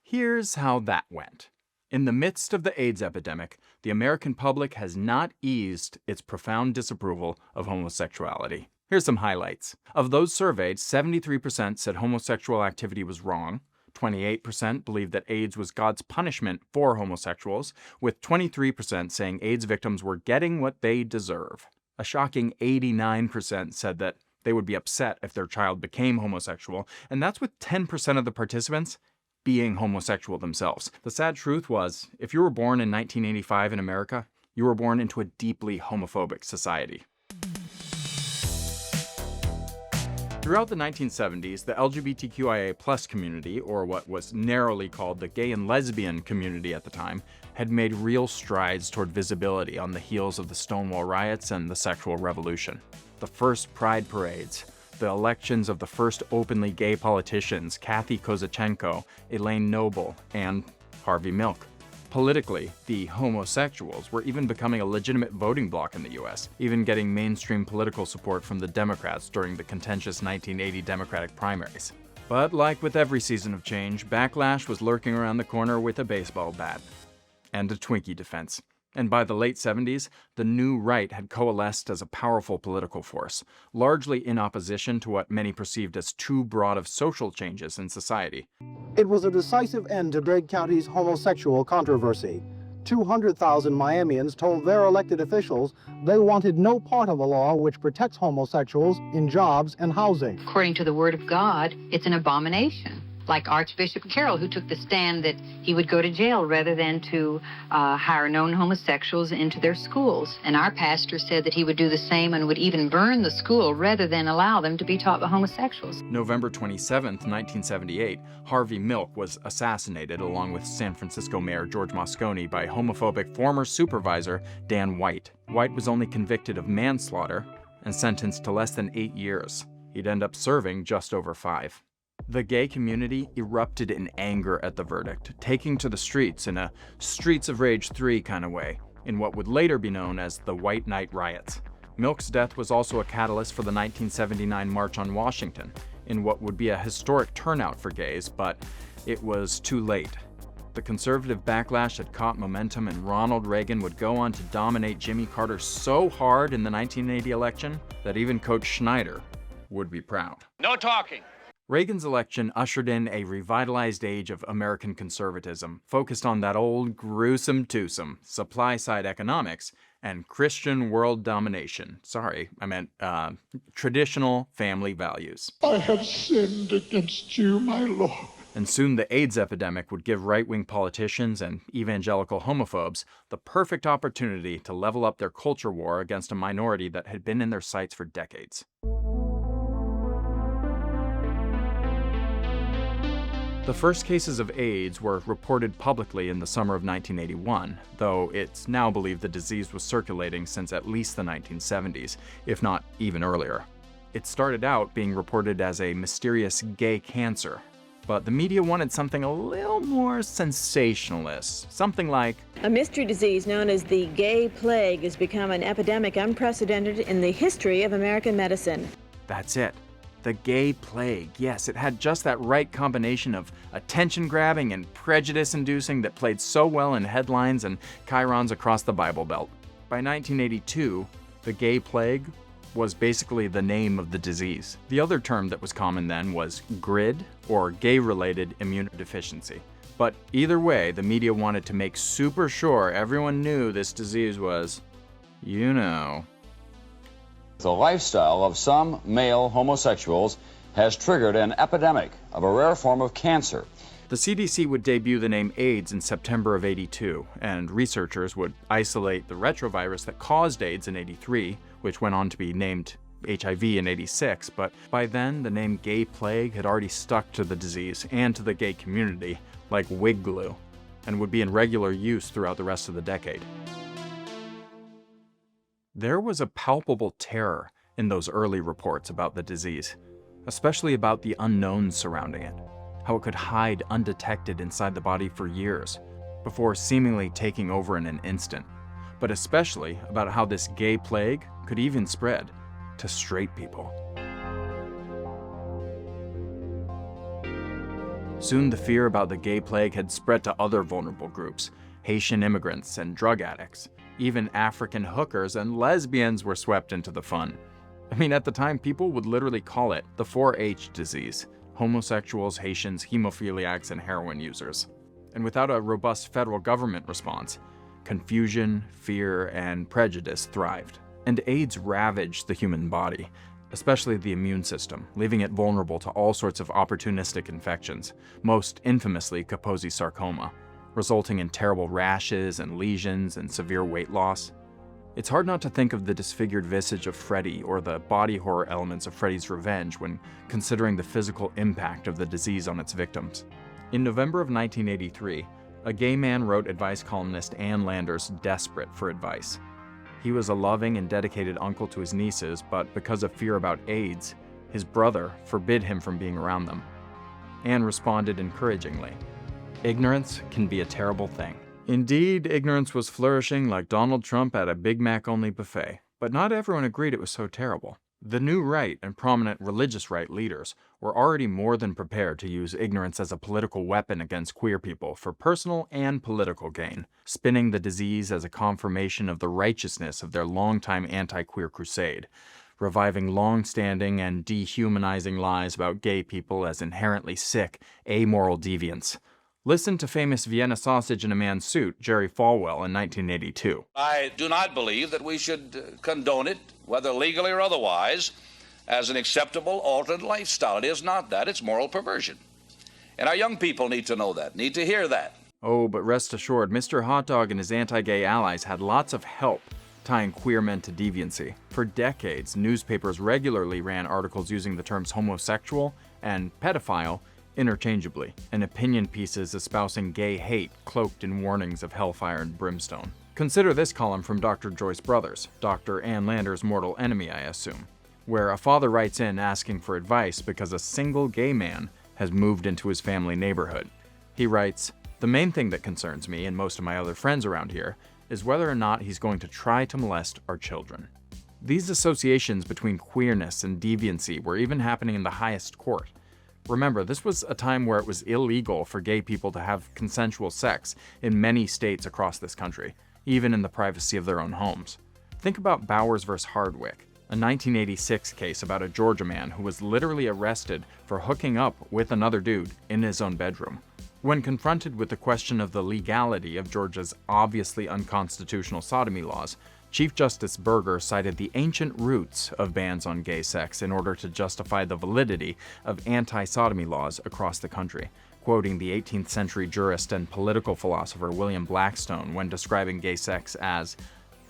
Here's how that went. In the midst of the AIDS epidemic, the American public has not eased its profound disapproval of homosexuality. Here's some highlights. Of those surveyed, 73% said homosexual activity was wrong, 28% believed that AIDS was God's punishment for homosexuals, with 23% saying AIDS victims were getting what they deserve. A shocking 89% said that they would be upset if their child became homosexual, and that's with 10% of the participants being homosexual themselves. The sad truth was, if you were born in 1985 in America, you were born into a deeply homophobic society. Throughout the 1970s, the LGBTQIA+ community, or what was narrowly called the gay and lesbian community at the time, had made real strides toward visibility on the heels of the Stonewall riots and the sexual revolution. The first pride parades, the elections of the first openly gay politicians, Kathy Kozachenko, Elaine Noble, and Harvey Milk. Politically, the homosexuals were even becoming a legitimate voting bloc in the US, even getting mainstream political support from the Democrats during the contentious 1980 Democratic primaries. But like with every season of change, backlash was lurking around the corner with a baseball bat and a Twinkie defense. And by the late 70s, the new right had coalesced as a powerful political force, largely in opposition to what many perceived as too broad of social changes in society. It was a decisive end to Gregg County's homosexual controversy. 200,000 Miamians told their elected officials they wanted no part of a law which protects homosexuals in jobs and housing. According to the Word of God, it's an abomination. Like Archbishop Carroll, who took the stand that he would go to jail rather than to hire known homosexuals into their schools. And our pastor said that he would do the same and would even burn the school rather than allow them to be taught by homosexuals. November 27th, 1978, Harvey Milk was assassinated along with San Francisco Mayor George Moscone by homophobic former supervisor Dan White. White was only convicted of manslaughter and sentenced to less than 8 years. He'd end up serving just over 5. The gay community erupted in anger at the verdict, taking to the streets in a Streets of Rage 3 kind of way, in what would later be known as the White Night Riots. Milk's death was also a catalyst for the 1979 March on Washington, in what would be a historic turnout for gays, but it was too late. The conservative backlash had caught momentum, and Ronald Reagan would go on to dominate Jimmy Carter so hard in the 1980 election that even Coach Schneider would be proud. No talking. Reagan's election ushered in a revitalized age of American conservatism, focused on that old gruesome twosome, supply-side economics, and Christian world domination. Sorry, I meant traditional family values. I have sinned against you, my Lord. And soon the AIDS epidemic would give right-wing politicians and evangelical homophobes the perfect opportunity to level up their culture war against a minority that had been in their sights for decades. The first cases of AIDS were reported publicly in the summer of 1981, though it's now believed the disease was circulating since at least the 1970s, if not even earlier. It started out being reported as a mysterious gay cancer, but the media wanted something a little more sensationalist. Something like, a mystery disease known as the gay plague has become an epidemic unprecedented in the history of American medicine. That's it. The gay plague. Yes, it had just that right combination of attention-grabbing and prejudice-inducing that played so well in headlines and chyrons across the Bible Belt. By 1982, the gay plague was basically the name of the disease. The other term that was common then was GRID, or gay-related immunodeficiency. But either way, the media wanted to make super sure everyone knew this disease was, you know. The lifestyle of some male homosexuals has triggered an epidemic of a rare form of cancer. The CDC would debut the name AIDS in September of '82, and researchers would isolate the retrovirus that caused AIDS in '83, which went on to be named HIV in '86, but by then the name gay plague had already stuck to the disease and to the gay community like wig glue, and would be in regular use throughout the rest of the decade. There was a palpable terror in those early reports about the disease, especially about the unknowns surrounding it, how it could hide undetected inside the body for years, before seemingly taking over in an instant, but especially about how this gay plague could even spread to straight people. Soon the fear about the gay plague had spread to other vulnerable groups, Haitian immigrants and drug addicts. Even African hookers and lesbians were swept into the fun. I mean, at the time, people would literally call it the 4-H disease: homosexuals, Haitians, hemophiliacs, and heroin users. And without a robust federal government response, confusion, fear, and prejudice thrived. And AIDS ravaged the human body, especially the immune system, leaving it vulnerable to all sorts of opportunistic infections, most infamously Kaposi sarcoma, resulting in terrible rashes and lesions and severe weight loss. It's hard not to think of the disfigured visage of Freddy or the body horror elements of Freddy's Revenge when considering the physical impact of the disease on its victims. In November of 1983, a gay man wrote advice columnist Ann Landers desperate for advice. He was a loving and dedicated uncle to his nieces, but because of fear about AIDS, his brother forbid him from being around them. Ann responded encouragingly, "Ignorance can be a terrible thing." Indeed, ignorance was flourishing like Donald Trump at a Big Mac-only buffet, but not everyone agreed it was so terrible. The new right and prominent religious right leaders were already more than prepared to use ignorance as a political weapon against queer people for personal and political gain, spinning the disease as a confirmation of the righteousness of their longtime anti-queer crusade, reviving long-standing and dehumanizing lies about gay people as inherently sick, amoral deviants. Listen to famous Vienna sausage in a man's suit, Jerry Falwell, in 1982. I do not believe that we should condone it, whether legally or otherwise, as an acceptable alternate lifestyle. It is not that. It's moral perversion. And our young people need to know that, need to hear that. Oh, but rest assured, Mr. Hot Dog and his anti-gay allies had lots of help tying queer men to deviancy. For decades, newspapers regularly ran articles using the terms homosexual and pedophile interchangeably, and opinion pieces espousing gay hate cloaked in warnings of hellfire and brimstone. Consider this column from Dr. Joyce Brothers, Dr. Ann Landers' mortal enemy, I assume, where a father writes in asking for advice because a single gay man has moved into his family neighborhood. He writes, "The main thing that concerns me and most of my other friends around here is whether or not he's going to try to molest our children." These associations between queerness and deviancy were even happening in the highest court. Remember, this was a time where it was illegal for gay people to have consensual sex in many states across this country, even in the privacy of their own homes. Think about Bowers v. Hardwick, a 1986 case about a Georgia man who was literally arrested for hooking up with another dude in his own bedroom. When confronted with the question of the legality of Georgia's obviously unconstitutional sodomy laws, Chief Justice Berger cited the ancient roots of bans on gay sex in order to justify the validity of anti-sodomy laws across the country, quoting the 18th century jurist and political philosopher William Blackstone when describing gay sex as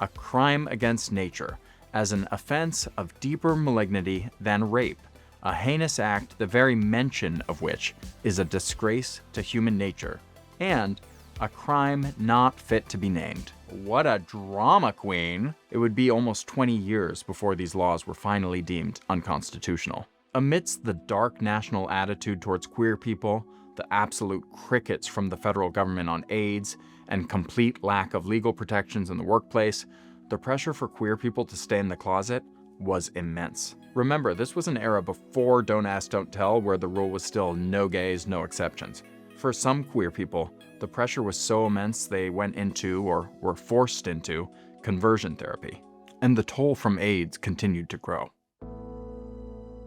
a crime against nature, as an offense of deeper malignity than rape, a heinous act the very mention of which is a disgrace to human nature, and a crime not fit to be named. what a drama queen. It would be almost 20 years before these laws were finally deemed unconstitutional. Amidst the dark national attitude towards queer people, the absolute crickets from the federal government on AIDS, and complete lack of legal protections in the workplace, the pressure for queer people to stay in the closet was immense. Remember, this was an era before Don't Ask, Don't Tell, where the rule was still no gays, no exceptions. For some queer people, the pressure was so immense they went into, or were forced into, conversion therapy. And the toll from AIDS continued to grow.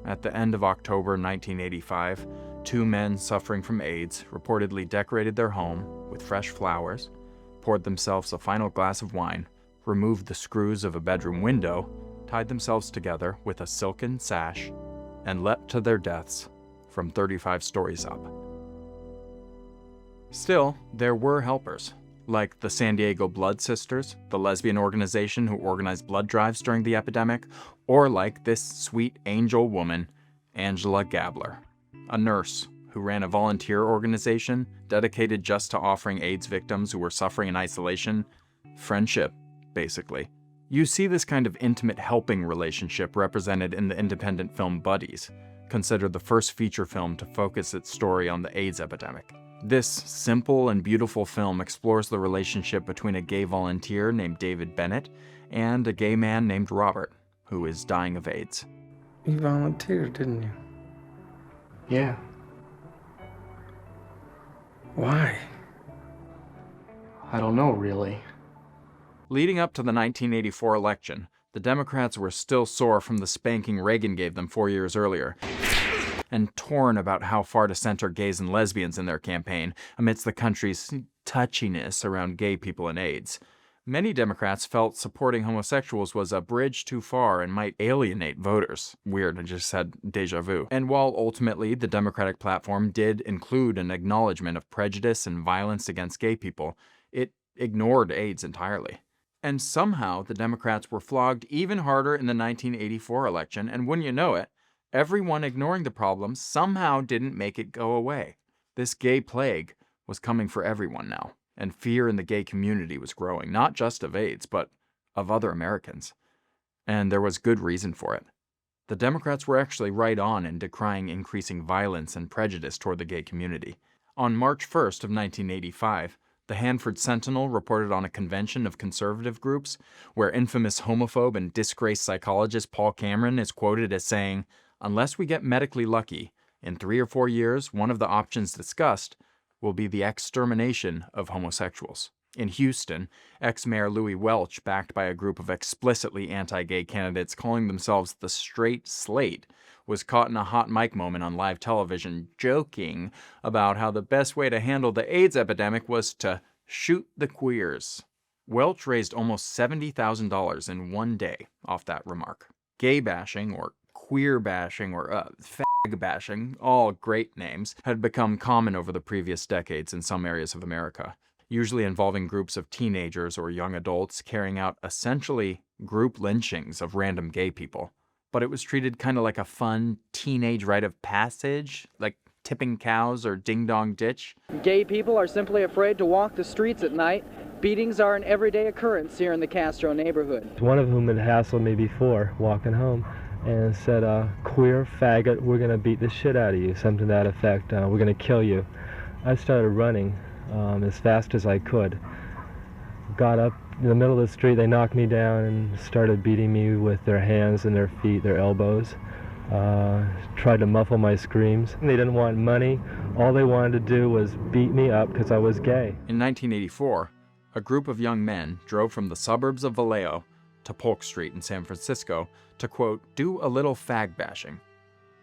At the end of October 1985, 2 men suffering from AIDS reportedly decorated their home with fresh flowers, poured themselves a final glass of wine, removed the screws of a bedroom window, tied themselves together with a silken sash, and leapt to their deaths from 35 stories up. Still, there were helpers, like the San Diego Blood Sisters, the lesbian organization who organized blood drives during the epidemic, or like this sweet angel woman, Angela Gabler, a nurse who ran a volunteer organization dedicated just to offering AIDS victims who were suffering in isolation friendship, basically. You see this kind of intimate helping relationship represented in the independent film Buddies, considered the first feature film to focus its story on the AIDS epidemic. This simple and beautiful film explores the relationship between a gay volunteer named David Bennett and a gay man named Robert, who is dying of AIDS. You volunteered, didn't you? Yeah. Why? I don't know, really. Leading up to the 1984 election, the Democrats were still sore from the spanking Reagan gave them 4 years earlier, and torn about how far to center gays and lesbians in their campaign amidst the country's touchiness around gay people and AIDS. Many Democrats felt supporting homosexuals was a bridge too far and might alienate voters. Weird, I just had deja vu. And while ultimately the Democratic platform did include an acknowledgement of prejudice and violence against gay people, it ignored AIDS entirely. And somehow the Democrats were flogged even harder in the 1984 election, and wouldn't you know it, everyone ignoring the problem somehow didn't make it go away. This gay plague was coming for everyone now, and fear in the gay community was growing, not just of AIDS, but of other Americans. And there was good reason for it. The Democrats were actually right on in decrying increasing violence and prejudice toward the gay community. On March 1st of 1985, the Hanford Sentinel reported on a convention of conservative groups where infamous homophobe and disgraced psychologist Paul Cameron is quoted as saying, "Unless we get medically lucky, in 3 or 4 years, one of the options discussed will be the extermination of homosexuals." In Houston, ex-Mayor Louis Welch, backed by a group of explicitly anti-gay candidates calling themselves the Straight Slate, was caught in a hot mic moment on live television joking about how the best way to handle the AIDS epidemic was to shoot the queers. Welch raised almost $70,000 in one day off that remark. Gay bashing, or queer bashing, or fag bashing, all great names, had become common over the previous decades in some areas of America, usually involving groups of teenagers or young adults carrying out essentially group lynchings of random gay people. But it was treated kind of like a fun teenage rite of passage, like tipping cows or ding-dong ditch. Gay people are simply afraid to walk the streets at night. Beatings are an everyday occurrence here in the Castro neighborhood. One of whom had hassled me before, walking home, and said, "Queer faggot, we're going to beat the shit out of you," something to that effect. "We're going to kill you." I started running as fast as I could. Got up in the middle of the street, they knocked me down and started beating me with their hands and their feet, their elbows. Tried to muffle my screams. They didn't want money. All they wanted to do was beat me up because I was gay. In 1984, a group of young men drove from the suburbs of Vallejo to Polk Street in San Francisco to, quote, do a little fag bashing.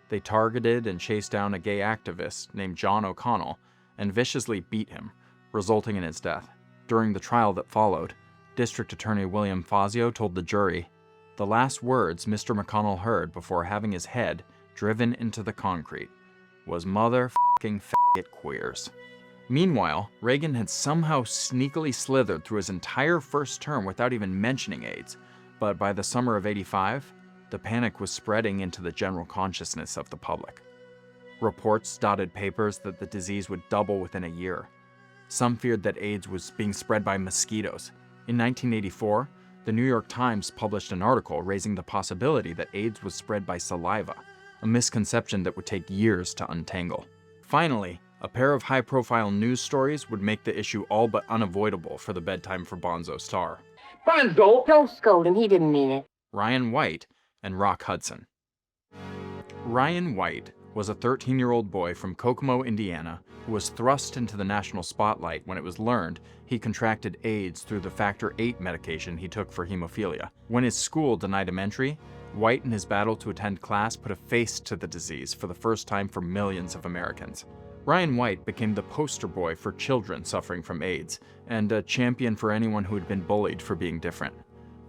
They targeted and chased down a gay activist named John O'Connell and viciously beat him, resulting in his death. During the trial that followed, District Attorney William Fazio told the jury, the last words Mr. McConnell heard before having his head driven into the concrete was motherfucking faggot queers. Meanwhile, Reagan had somehow sneakily slithered through his entire first term without even mentioning AIDS, but by the summer of '85, the panic was spreading into the general consciousness of the public. Reports dotted papers that the disease would double within a year. Some feared that AIDS was being spread by mosquitoes, In 1984, the New York Times published an article raising the possibility that AIDS was spread by saliva, a misconception that would take years to untangle. Finally, a pair of high-profile news stories would make the issue all but unavoidable for the Bedtime for Bonzo star. Bonzo, don't scold him. He didn't mean it. Ryan White and Rock Hudson. Ryan White was a 13-year-old boy from Kokomo, Indiana, who was thrust into the national spotlight when it was learned he contracted AIDS through the factor VIII medication he took for hemophilia. When his school denied him entry, White, in his battle to attend class, put a face to the disease for the first time for millions of Americans. Ryan White became the poster boy for children suffering from AIDS, and a champion for anyone who had been bullied for being different.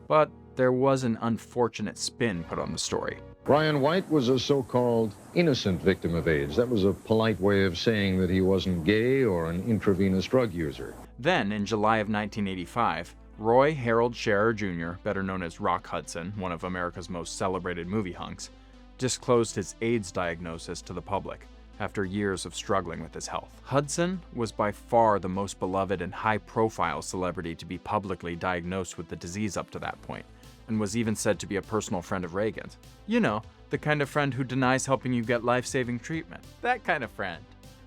But there was an unfortunate spin put on the story. Ryan White was a so-called innocent victim of AIDS. That was a polite way of saying that he wasn't gay or an intravenous drug user. Then, in July of 1985, Roy Harold Scherer Jr., better known as Rock Hudson, one of America's most celebrated movie hunks, disclosed his AIDS diagnosis to the public after years of struggling with his health. Hudson was by far the most beloved and high-profile celebrity to be publicly diagnosed with the disease up to that point, and was even said to be a personal friend of Reagan's. You know, the kind of friend who denies helping you get life-saving treatment. That kind of friend.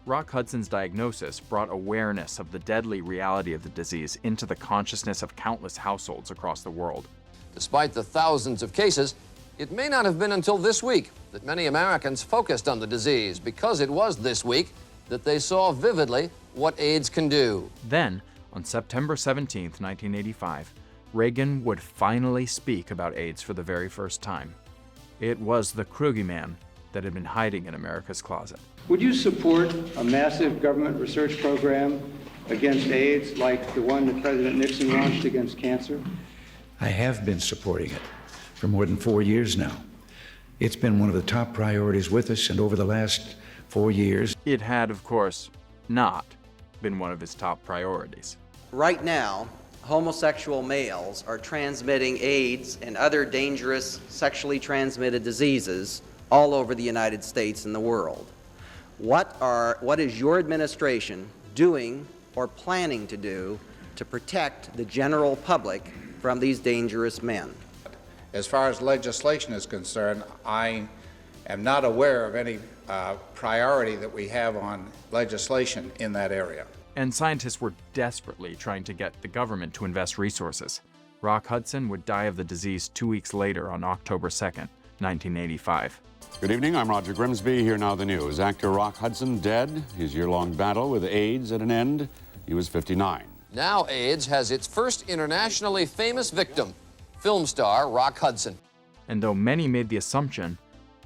Rock Hudson's diagnosis brought awareness of the deadly reality of the disease into the consciousness of countless households across the world. Despite the thousands of cases, it may not have been until this week that many Americans focused on the disease, because it was this week that they saw vividly what AIDS can do. Then, on September 17, 1985, Reagan would finally speak about AIDS for the very first time. It was the Krugman that had been hiding in America's closet. Would you support a massive government research program against AIDS like the one that President Nixon launched against cancer? I have been supporting it for more than 4 years now. It's been one of the top priorities with us, and over the last 4 years, it had, of course, not been one of his top priorities. Right now, homosexual males are transmitting AIDS and other dangerous sexually transmitted diseases all over the United States and the world. What is your administration doing or planning to do to protect the general public from these dangerous men? As far as legislation is concerned, I am not aware of any priority that we have on legislation in that area. And scientists were desperately trying to get the government to invest resources. Rock Hudson would die of the disease 2 weeks later on October 2nd, 1985. Good evening, I'm Roger Grimsby. Here now the news. Actor Rock Hudson dead, his year-long battle with AIDS at an end. He was 59. Now AIDS has its first internationally famous victim, film star Rock Hudson. And though many made the assumption,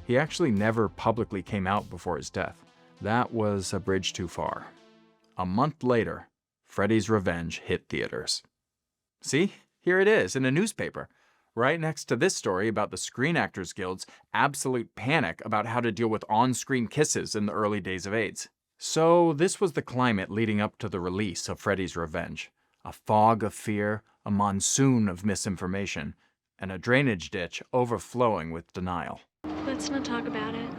he actually never publicly came out before his death. That was a bridge too far. A month later, Freddy's Revenge hit theaters. See, here it is in a newspaper, right next to this story about the Screen Actors Guild's absolute panic about how to deal with on-screen kisses in the early days of AIDS. So this was the climate leading up to the release of Freddy's Revenge. A fog of fear, a monsoon of misinformation, and a drainage ditch overflowing with denial. Let's not talk about it.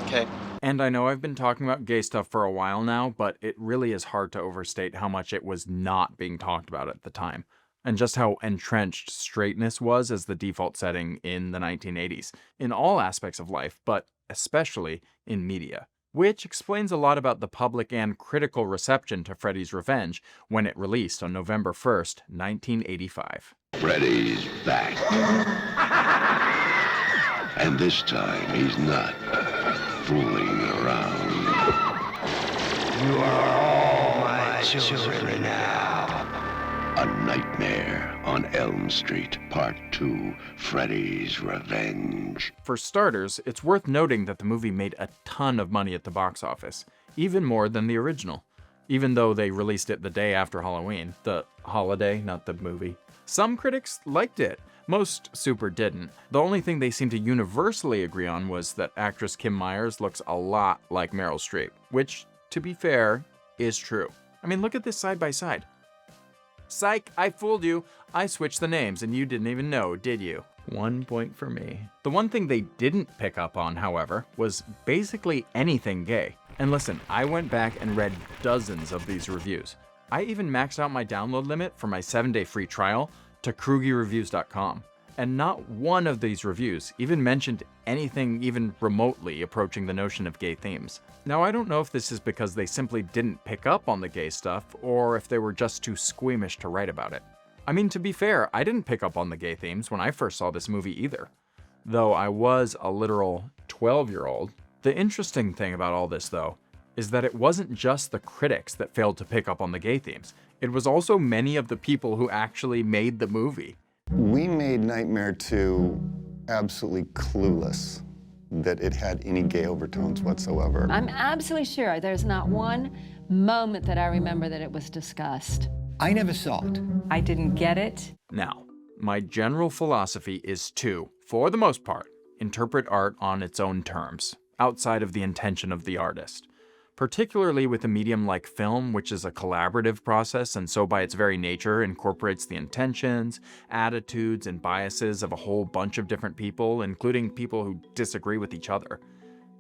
Okay. And I know I've been talking about gay stuff for a while now, but it really is hard to overstate how much it was not being talked about at the time, and just how entrenched straightness was as the default setting in the 1980s, in all aspects of life, but especially in media. Which explains a lot about the public and critical reception to Freddy's Revenge when it released on November 1st, 1985. Freddy's back. And this time he's not fooling around. You are all my children now. A Nightmare on Elm Street, Part 2, Freddy's Revenge. For starters, it's worth noting that the movie made a ton of money at the box office, even more than the original, even though they released it the day after Halloween, the holiday, not the movie. Some critics liked it. Most super didn't. The only thing they seemed to universally agree on was that actress Kim Myers looks a lot like Meryl Streep, which, to be fair, is true. I mean, look at this side by side. Psych, I fooled you. I switched the names and you didn't even know, did you? 1 point for me. The one thing they didn't pick up on, however, was basically anything gay. And listen, I went back and read dozens of these reviews. I even maxed out my download limit for my 7-day free trial to KrugerReviews.com. And not one of these reviews even mentioned anything even remotely approaching the notion of gay themes. Now, I don't know if this is because they simply didn't pick up on the gay stuff, or if they were just too squeamish to write about it. I mean, to be fair, I didn't pick up on the gay themes when I first saw this movie either. Though I was a literal 12-year-old. The interesting thing about all this, though, is that it wasn't just the critics that failed to pick up on the gay themes. It was also many of the people who actually made the movie. We made Nightmare 2 absolutely clueless that it had any gay overtones whatsoever. I'm absolutely sure there's not one moment that I remember that it was discussed. I never saw it. I didn't get it. Now, my general philosophy is to, for the most part, interpret art on its own terms, outside of the intention of the artist. Particularly with a medium like film, which is a collaborative process and so by its very nature incorporates the intentions, attitudes, and biases of a whole bunch of different people, including people who disagree with each other.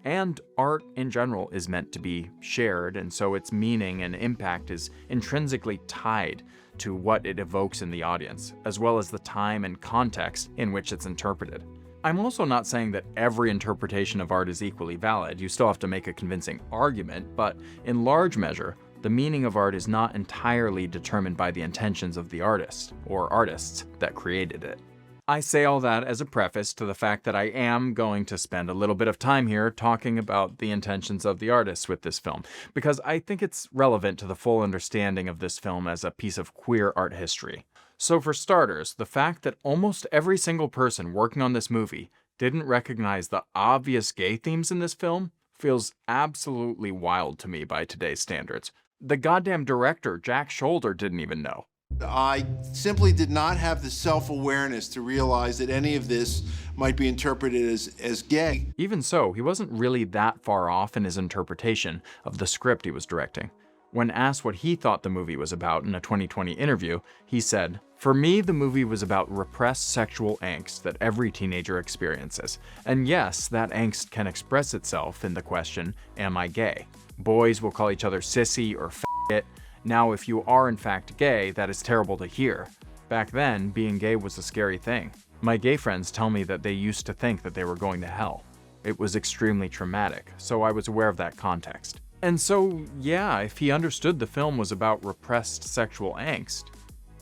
And art in general is meant to be shared, and so its meaning and impact is intrinsically tied to what it evokes in the audience, as well as the time and context in which it's interpreted. I'm also not saying that every interpretation of art is equally valid. You still have to make a convincing argument, but in large measure, the meaning of art is not entirely determined by the intentions of the artist, or artists, that created it. I say all that as a preface to the fact that I am going to spend a little bit of time here talking about the intentions of the artists with this film, because I think it's relevant to the full understanding of this film as a piece of queer art history. So for starters, the fact that almost every single person working on this movie didn't recognize the obvious gay themes in this film feels absolutely wild to me by today's standards. The goddamn director, Jack Shoulder, didn't even know. I simply did not have the self-awareness to realize that any of this might be interpreted as gay. Even so, he wasn't really that far off in his interpretation of the script he was directing. When asked what he thought the movie was about in a 2020 interview, he said, "For me, the movie was about repressed sexual angst that every teenager experiences. And yes, that angst can express itself in the question, am I gay? Boys will call each other sissy or faggot. Now, if you are in fact gay, that is terrible to hear. Back then, being gay was a scary thing. My gay friends tell me that they used to think that they were going to hell. It was extremely traumatic, so I was aware of that context." And so, yeah, if he understood the film was about repressed sexual angst,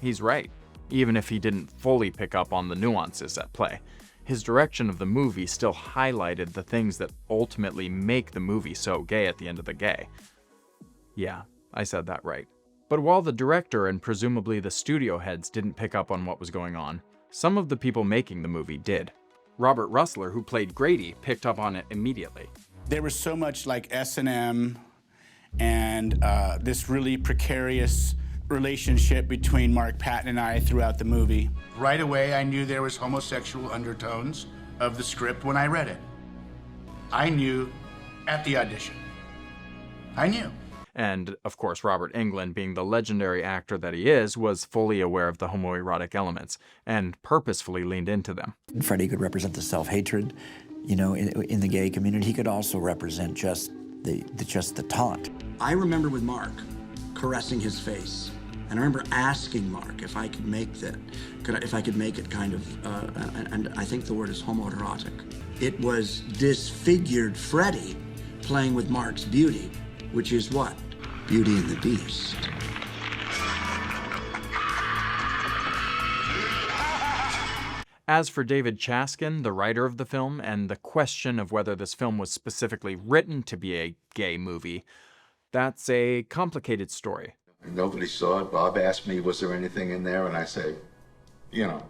he's right, even if he didn't fully pick up on the nuances at play. His direction of the movie still highlighted the things that ultimately make the movie so gay at the end of the day. Yeah, I said that right. But while the director and presumably the studio heads didn't pick up on what was going on, some of the people making the movie did. Robert Russler, who played Grady, picked up on it immediately. There was so much like S&M and this really precarious relationship between Mark Patton and I throughout the movie. Right away, I knew there was homosexual undertones of the script when I read it. I knew at the audition. I knew. And, of course, Robert Englund, being the legendary actor that he is, was fully aware of the homoerotic elements and purposefully leaned into them. Freddy could represent the self-hatred, you know, in the gay community. He could also represent just the taunt. I remember with Mark caressing his face, and I remember asking Mark if I could make that, if I could make it kind of, and I think the word is homoerotic. It was disfigured Freddy playing with Mark's beauty, which is what? Beauty and the Beast. As for David Chaskin, the writer of the film, and the question of whether this film was specifically written to be a gay movie, that's a complicated story. Nobody saw it. Bob asked me, was there anything in there? And I say, no,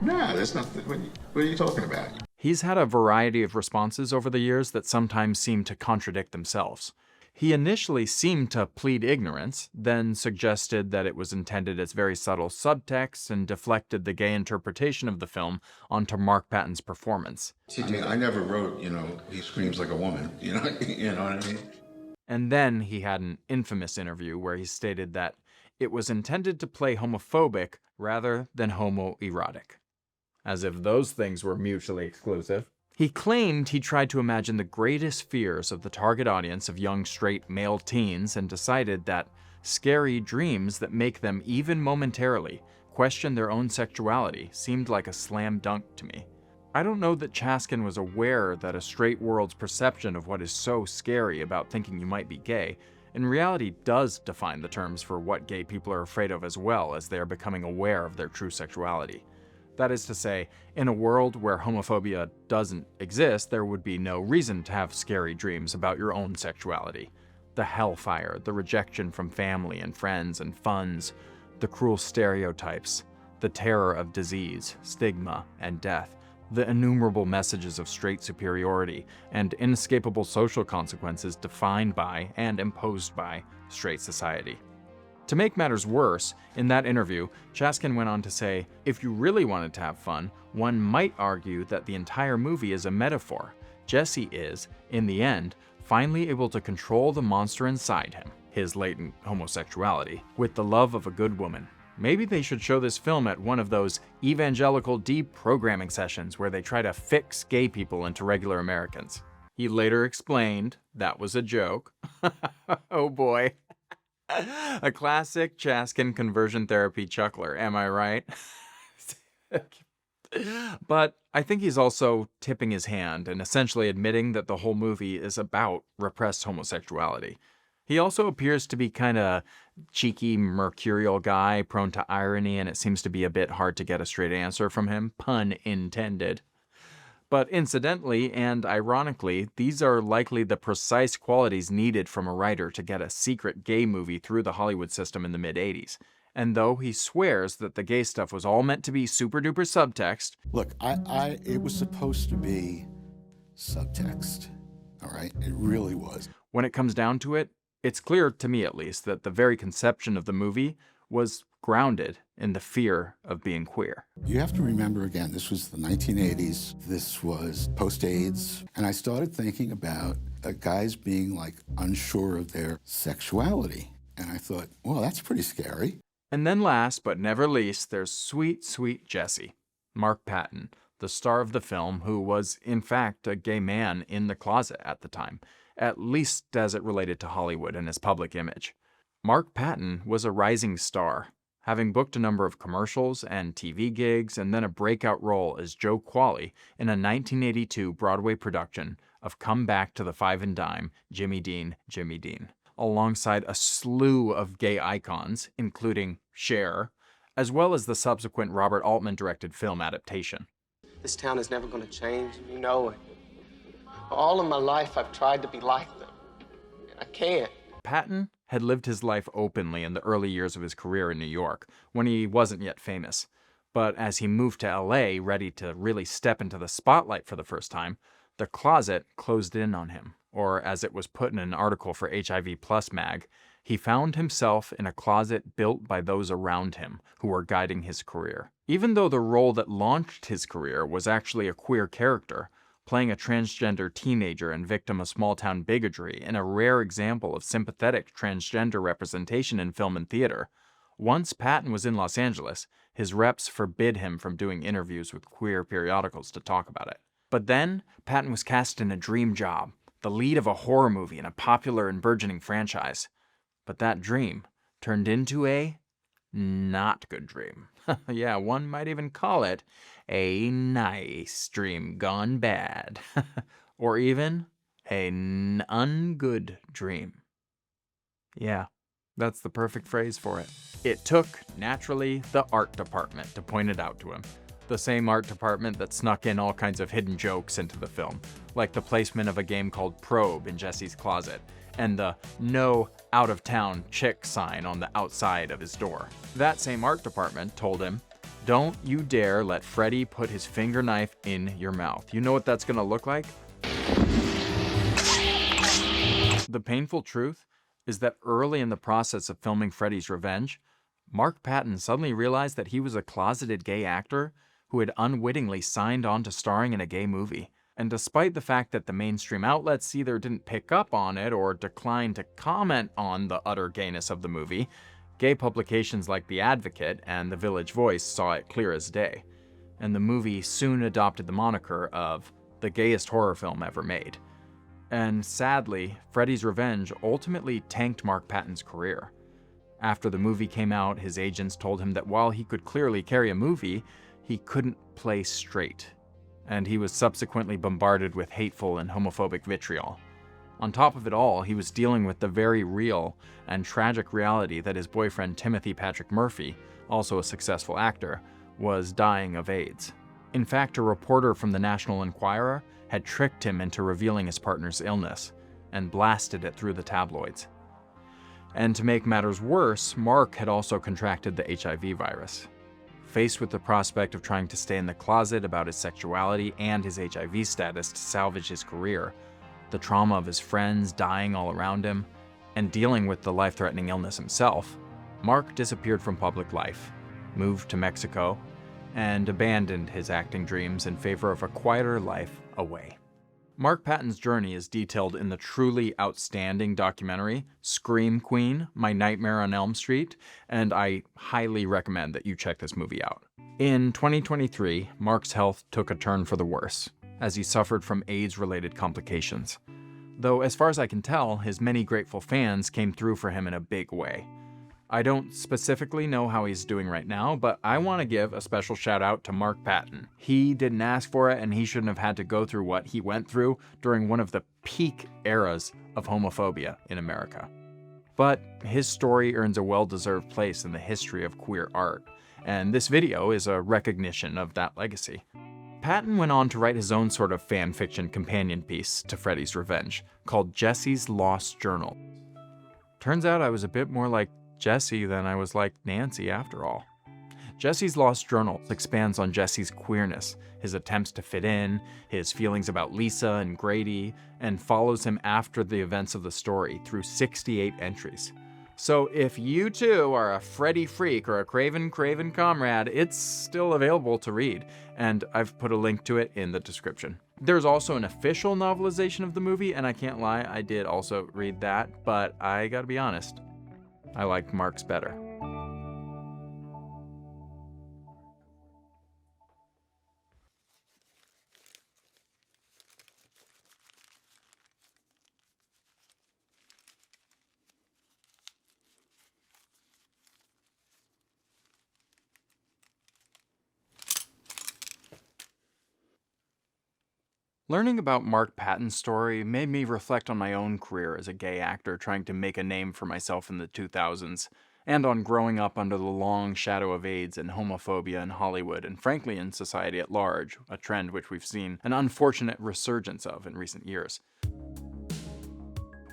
there's nothing. What are you talking about? He's had a variety of responses over the years that sometimes seem to contradict themselves. He initially seemed to plead ignorance, then suggested that it was intended as very subtle subtext and deflected the gay interpretation of the film onto Mark Patton's performance. I mean, I never wrote, he screams like a woman, you know what I mean? And then he had an infamous interview where he stated that it was intended to play homophobic rather than homoerotic. As if those things were mutually exclusive. He claimed he tried to imagine the greatest fears of the target audience of young straight male teens and decided that scary dreams that make them, even momentarily, question their own sexuality seemed like a slam dunk to me. I don't know that Chaskin was aware that a straight world's perception of what is so scary about thinking you might be gay in reality does define the terms for what gay people are afraid of, as well as they are becoming aware of their true sexuality. That is to say, in a world where homophobia doesn't exist, there would be no reason to have scary dreams about your own sexuality. The hellfire, the rejection from family and friends and funds, the cruel stereotypes, the terror of disease, stigma, and death, the innumerable messages of straight superiority, and inescapable social consequences defined by and imposed by straight society. To make matters worse, in that interview, Chaskin went on to say, if you really wanted to have fun, one might argue that the entire movie is a metaphor. Jesse is, in the end, finally able to control the monster inside him, his latent homosexuality, with the love of a good woman. Maybe they should show this film at one of those evangelical deprogramming sessions where they try to fix gay people into regular Americans. He later explained that was a joke. Oh boy. A classic Chaskin conversion therapy chuckler, am I right? But I think he's also tipping his hand and essentially admitting that the whole movie is about repressed homosexuality. He also appears to be kind of cheeky, mercurial guy, prone to irony, and it seems to be a bit hard to get a straight answer from him, pun intended. But incidentally and ironically, these are likely the precise qualities needed from a writer to get a secret gay movie through the Hollywood system in the mid-'80s. And though he swears that the gay stuff was all meant to be super-duper subtext... Look, it was supposed to be subtext, all right? It really was. When it comes down to it, it's clear, to me at least, that the very conception of the movie was grounded in the fear of being queer. You have to remember, again, this was the 1980s. This was post-AIDS. And I started thinking about guys being, like, unsure of their sexuality. And I thought, well, that's pretty scary. And then last but never least, there's sweet, sweet Jesse, Mark Patton, the star of the film, who was, in fact, a gay man in the closet at the time, at least as it related to Hollywood and his public image. Mark Patton was a rising star, having booked a number of commercials and TV gigs, and then a breakout role as Joe Qualley in a 1982 Broadway production of Come Back to the Five and Dime, Jimmy Dean, Jimmy Dean, alongside a slew of gay icons, including Cher, as well as the subsequent Robert Altman-directed film adaptation. This town is never going to change, and you know it. All of my life, I've tried to be like them, and I can't. Patton had lived his life openly in the early years of his career in New York, when he wasn't yet famous. But as he moved to LA, ready to really step into the spotlight for the first time, the closet closed in on him. Or as it was put in an article for HIV Plus mag, he found himself in a closet built by those around him who were guiding his career. Even though the role that launched his career was actually a queer character, playing a transgender teenager and victim of small-town bigotry in a rare example of sympathetic transgender representation in film and theater, once Patton was in Los Angeles, his reps forbid him from doing interviews with queer periodicals to talk about it. But then, Patton was cast in a dream job, the lead of a horror movie in a popular and burgeoning franchise. But that dream turned into a not good dream. Yeah, one might even call it a nice dream gone bad. Or even an ungood dream. Yeah, that's the perfect phrase for it. It took, naturally, the art department to point it out to him. The same art department that snuck in all kinds of hidden jokes into the film, like the placement of a game called Probe in Jesse's closet, and the no out-of-town chick sign on the outside of his door. That same art department told him, don't you dare let Freddy put his finger knife in your mouth. You know what that's gonna look like? The painful truth is that early in the process of filming Freddy's Revenge, Mark Patton suddenly realized that he was a closeted gay actor who had unwittingly signed on to starring in a gay movie. And despite the fact that the mainstream outlets either didn't pick up on it or declined to comment on the utter gayness of the movie, gay publications like The Advocate and The Village Voice saw it clear as day. And the movie soon adopted the moniker of the gayest horror film ever made. And sadly, Freddy's Revenge ultimately tanked Mark Patton's career. After the movie came out, his agents told him that while he could clearly carry a movie, he couldn't play straight. And he was subsequently bombarded with hateful and homophobic vitriol. On top of it all, he was dealing with the very real and tragic reality that his boyfriend Timothy Patrick Murphy, also a successful actor, was dying of AIDS. In fact, a reporter from the National Enquirer had tricked him into revealing his partner's illness and blasted it through the tabloids. And to make matters worse, Mark had also contracted the HIV virus. Faced with the prospect of trying to stay in the closet about his sexuality and his HIV status to salvage his career, the trauma of his friends dying all around him, and dealing with the life-threatening illness himself, Mark disappeared from public life, moved to Mexico, and abandoned his acting dreams in favor of a quieter life away. Mark Patton's journey is detailed in the truly outstanding documentary, Scream Queen, My Nightmare on Elm Street, and I highly recommend that you check this movie out. In 2023, Mark's health took a turn for the worse, as he suffered from AIDS-related complications. Though, as far as I can tell, his many grateful fans came through for him in a big way. I don't specifically know how he's doing right now, but I want to give a special shout out to Mark Patton. He didn't ask for it, and he shouldn't have had to go through what he went through during one of the peak eras of homophobia in America. But his story earns a well-deserved place in the history of queer art, and this video is a recognition of that legacy. Patton went on to write his own sort of fan fiction companion piece to Freddy's Revenge, called Jesse's Lost Journal. Turns out I was a bit more like Jesse than I was like Nancy after all. Jesse's Lost Journal expands on Jesse's queerness, his attempts to fit in, his feelings about Lisa and Grady, and follows him after the events of the story through 68 entries. So if you too are a Freddy freak or a Craven comrade, it's still available to read, and I've put a link to it in the description. There's also an official novelization of the movie, and I can't lie, I did also read that, but I gotta be honest, I liked Mark's better. Learning about Mark Patton's story made me reflect on my own career as a gay actor trying to make a name for myself in the 2000s, and on growing up under the long shadow of AIDS and homophobia in Hollywood and frankly in society at large, a trend which we've seen an unfortunate resurgence of in recent years.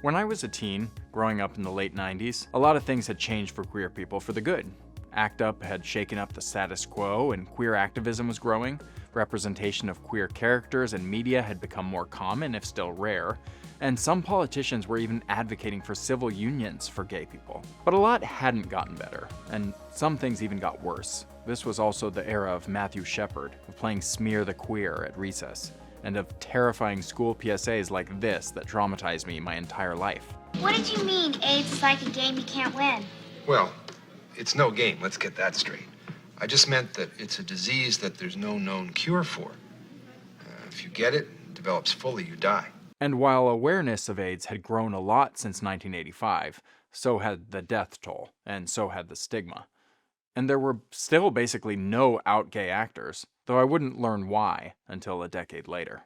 When I was a teen, growing up in the late 90s, a lot of things had changed for queer people for the good. ACT UP had shaken up the status quo and queer activism was growing. Representation of queer characters and media had become more common, if still rare, and some politicians were even advocating for civil unions for gay people. But a lot hadn't gotten better, and some things even got worse. This was also the era of Matthew Shepard, of playing Smear the Queer at recess, and of terrifying school PSAs like this that traumatized me my entire life. What did you mean AIDS is like a game you can't win? Well, it's no game, let's get that straight. I just meant that it's a disease that there's no known cure for. If you get it, it develops fully, you die. And while awareness of AIDS had grown a lot since 1985, so had the death toll, and so had the stigma. And there were still basically no out gay actors, though I wouldn't learn why until a decade later.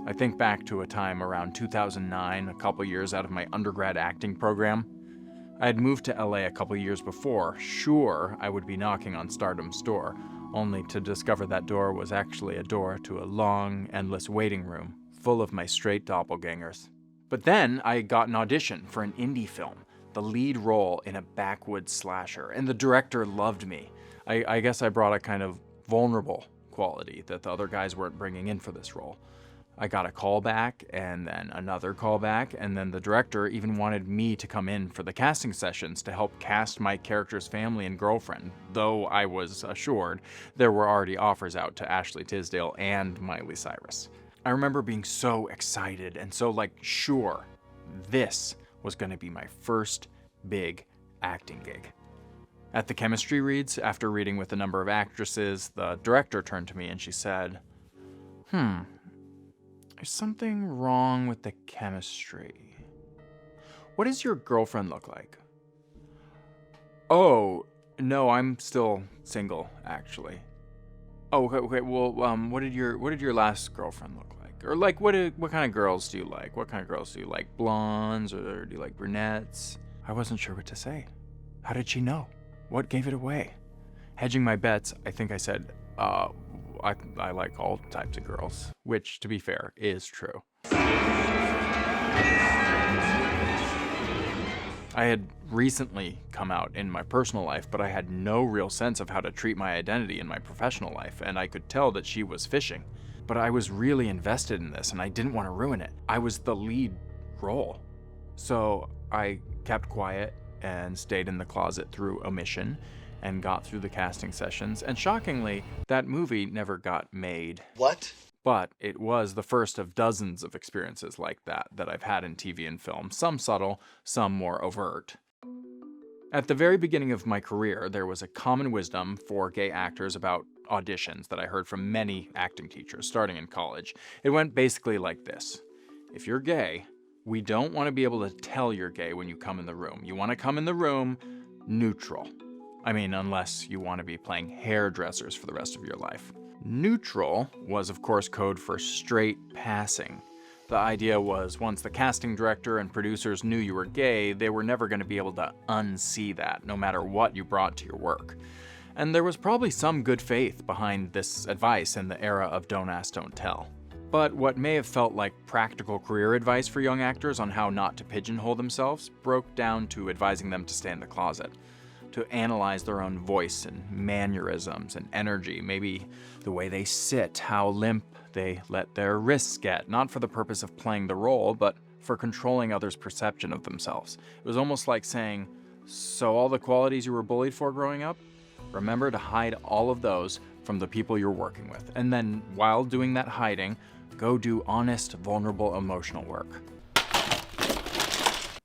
I think back to a time around 2009, a couple years out of my undergrad acting program. I had moved to LA a couple years before, sure I would be knocking on Stardom's door, only to discover that door was actually a door to a long, endless waiting room full of my straight doppelgangers. But then I got an audition for an indie film, the lead role in a backwoods slasher, and the director loved me. I guess I brought a kind of vulnerable quality that the other guys weren't bringing in for this role. I got a call back, and then another call back, and then the director even wanted me to come in for the casting sessions to help cast my character's family and girlfriend, though I was assured there were already offers out to Ashley Tisdale and Miley Cyrus. I remember being so excited and so sure this was going to be my first big acting gig. At the chemistry reads, after reading with a number of actresses, the director turned to me and she said, There's something wrong with the chemistry. What does your girlfriend look like? Oh, no, I'm still single, actually. Oh, okay. Well, what did your last girlfriend look like? Or like, what kind of girls do you like? What kind of girls do you like? Blondes or do you like brunettes? I wasn't sure what to say. How did she know? What gave it away? Hedging my bets, I think I said, I like all types of girls, which, to be fair, is true. I had recently come out in my personal life, but I had no real sense of how to treat my identity in my professional life, and I could tell that she was fishing. But I was really invested in this, and I didn't want to ruin it. I was the lead role. So I kept quiet and stayed in the closet through omission and got through the casting sessions, and shockingly, that movie never got made. What? But it was the first of dozens of experiences like that I've had in TV and film, some subtle, some more overt. At the very beginning of my career, there was a common wisdom for gay actors about auditions that I heard from many acting teachers starting in college. It went basically like this. If you're gay, we don't want to be able to tell you're gay when you come in the room. You want to come in the room neutral. I mean, unless you want to be playing hairdressers for the rest of your life. Neutral was, of course, code for straight passing. The idea was once the casting director and producers knew you were gay, they were never going to be able to unsee that, no matter what you brought to your work. And there was probably some good faith behind this advice in the era of Don't Ask, Don't Tell. But what may have felt like practical career advice for young actors on how not to pigeonhole themselves broke down to advising them to stay in the closet, to analyze their own voice and mannerisms and energy, maybe the way they sit, how limp they let their wrists get, not for the purpose of playing the role, but for controlling others' perception of themselves. It was almost like saying, so all the qualities you were bullied for growing up? Remember to hide all of those from the people you're working with. And then, while doing that hiding, go do honest, vulnerable, emotional work.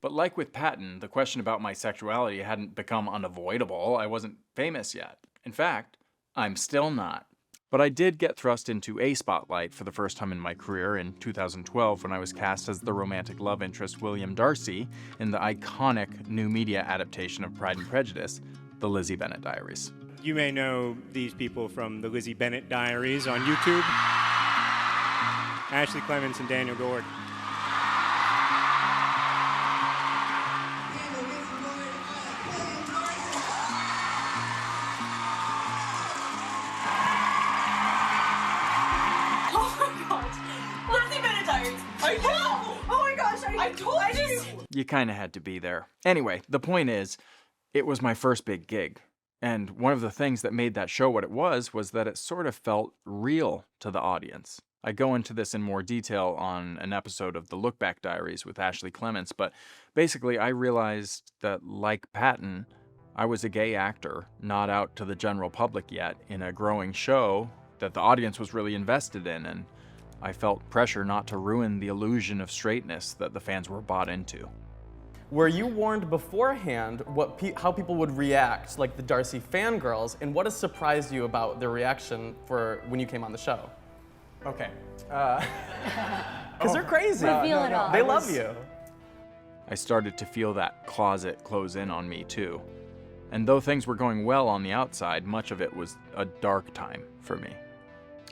But like with Patton, the question about my sexuality hadn't become unavoidable. I wasn't famous yet. In fact, I'm still not. But I did get thrust into a spotlight for the first time in my career in 2012 when I was cast as the romantic love interest William Darcy in the iconic new media adaptation of Pride and Prejudice, The Lizzie Bennet Diaries. You may know these people from the Lizzie Bennet Diaries on YouTube. Ashley Clements and Daniel Gord. You kind of had to be there. Anyway, the point is, it was my first big gig. And one of the things that made that show what it was that it sort of felt real to the audience. I go into this in more detail on an episode of the Look Back Diaries with Ashley Clements, but basically I realized that, like Patton, I was a gay actor, not out to the general public yet, in a growing show that the audience was really invested in, and I felt pressure not to ruin the illusion of straightness that the fans were bought into. Were you warned beforehand how people would react, like the Darcy fangirls, and what has surprised you about their reaction for when you came on the show? Okay. Because they're crazy. Reveal it all. They love you. I started to feel that closet close in on me too. And though things were going well on the outside, much of it was a dark time for me.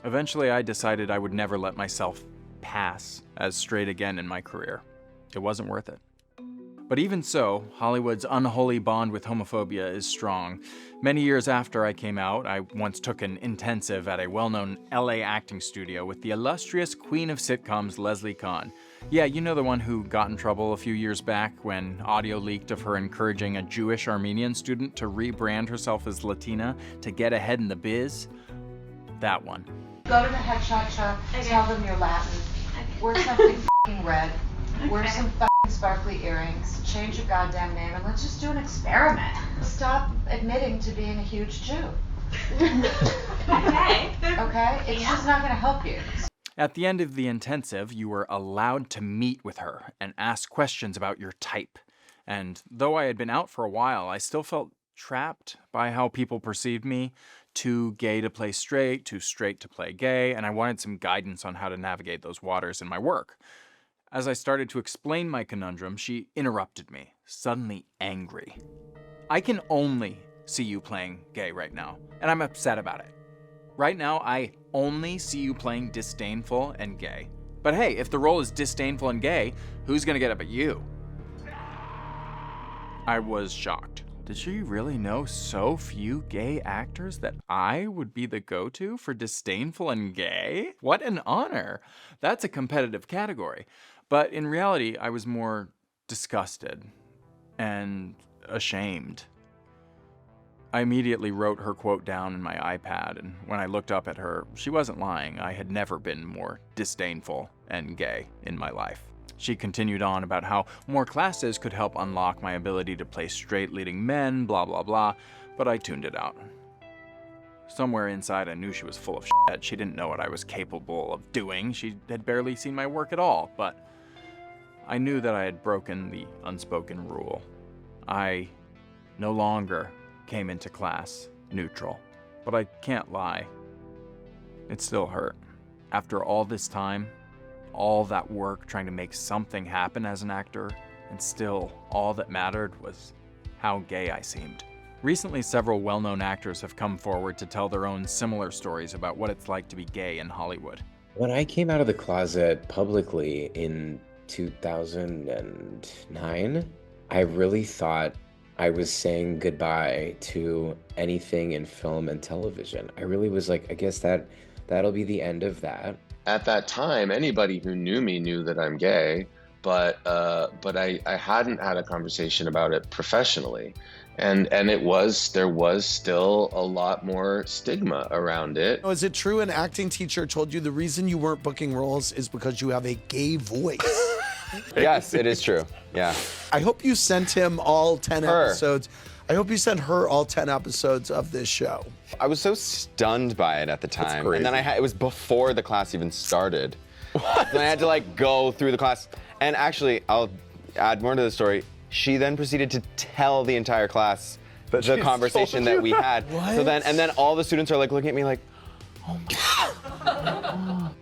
Eventually, I decided I would never let myself pass as straight again in my career. It wasn't worth it. But even so, Hollywood's unholy bond with homophobia is strong. Many years after I came out, I once took an intensive at a well-known LA acting studio with the illustrious queen of sitcoms, Leslie Kahn. Yeah, you know the one who got in trouble a few years back when audio leaked of her encouraging a Jewish Armenian student to rebrand herself as Latina to get ahead in the biz? That one. Go to the headshot shop, tell them you're Latin, wear something f***ing red, wear some f***ing sparkly earrings, change your goddamn name, and let's just do an experiment. Stop admitting to being a huge Jew. Okay? It's just not gonna help you. At the end of the intensive, you were allowed to meet with her and ask questions about your type. And though I had been out for a while, I still felt trapped by how people perceived me. Too gay to play straight, too straight to play gay, and I wanted some guidance on how to navigate those waters in my work. As I started to explain my conundrum, she interrupted me, suddenly angry. I can only see you playing gay right now, and I'm upset about it. Right now, I only see you playing disdainful and gay. But hey, if the role is disdainful and gay, who's gonna get it but you? I was shocked. Did she really know so few gay actors that I would be the go-to for disdainful and gay? What an honor. That's a competitive category. But in reality, I was more disgusted and ashamed. I immediately wrote her quote down in my iPad, and when I looked up at her, she wasn't lying. I had never been more disdainful and gay in my life. She continued on about how more classes could help unlock my ability to play straight leading men, blah blah blah, but I tuned it out. Somewhere inside I knew she was full of shit. She didn't know what I was capable of doing. She had barely seen my work at all, but I knew that I had broken the unspoken rule. I no longer came into class neutral, but I can't lie. It still hurt. After all this time, all that work trying to make something happen as an actor, and still all that mattered was how gay I seemed. Recently, several well-known actors have come forward to tell their own similar stories about what it's like to be gay in Hollywood. When I came out of the closet publicly in 2009, I really thought I was saying goodbye to anything in film and television. I really was like, I guess that'll be the end of that. At that time, anybody who knew me knew that I'm gay, but I hadn't had a conversation about it professionally. And there was still a lot more stigma around it. Is it true an acting teacher told you the reason you weren't booking roles is because you have a gay voice? Yes, it is true. Yeah. I hope you sent him all 10 episodes. I hope you sent her all 10 episodes of this show. I was so stunned by it at the time. And then it was before the class even started. What? And I had to like go through the class. And actually, I'll add more to the story. She then proceeded to tell the entire class the conversation that we had. What? So then all the students are like looking at me like,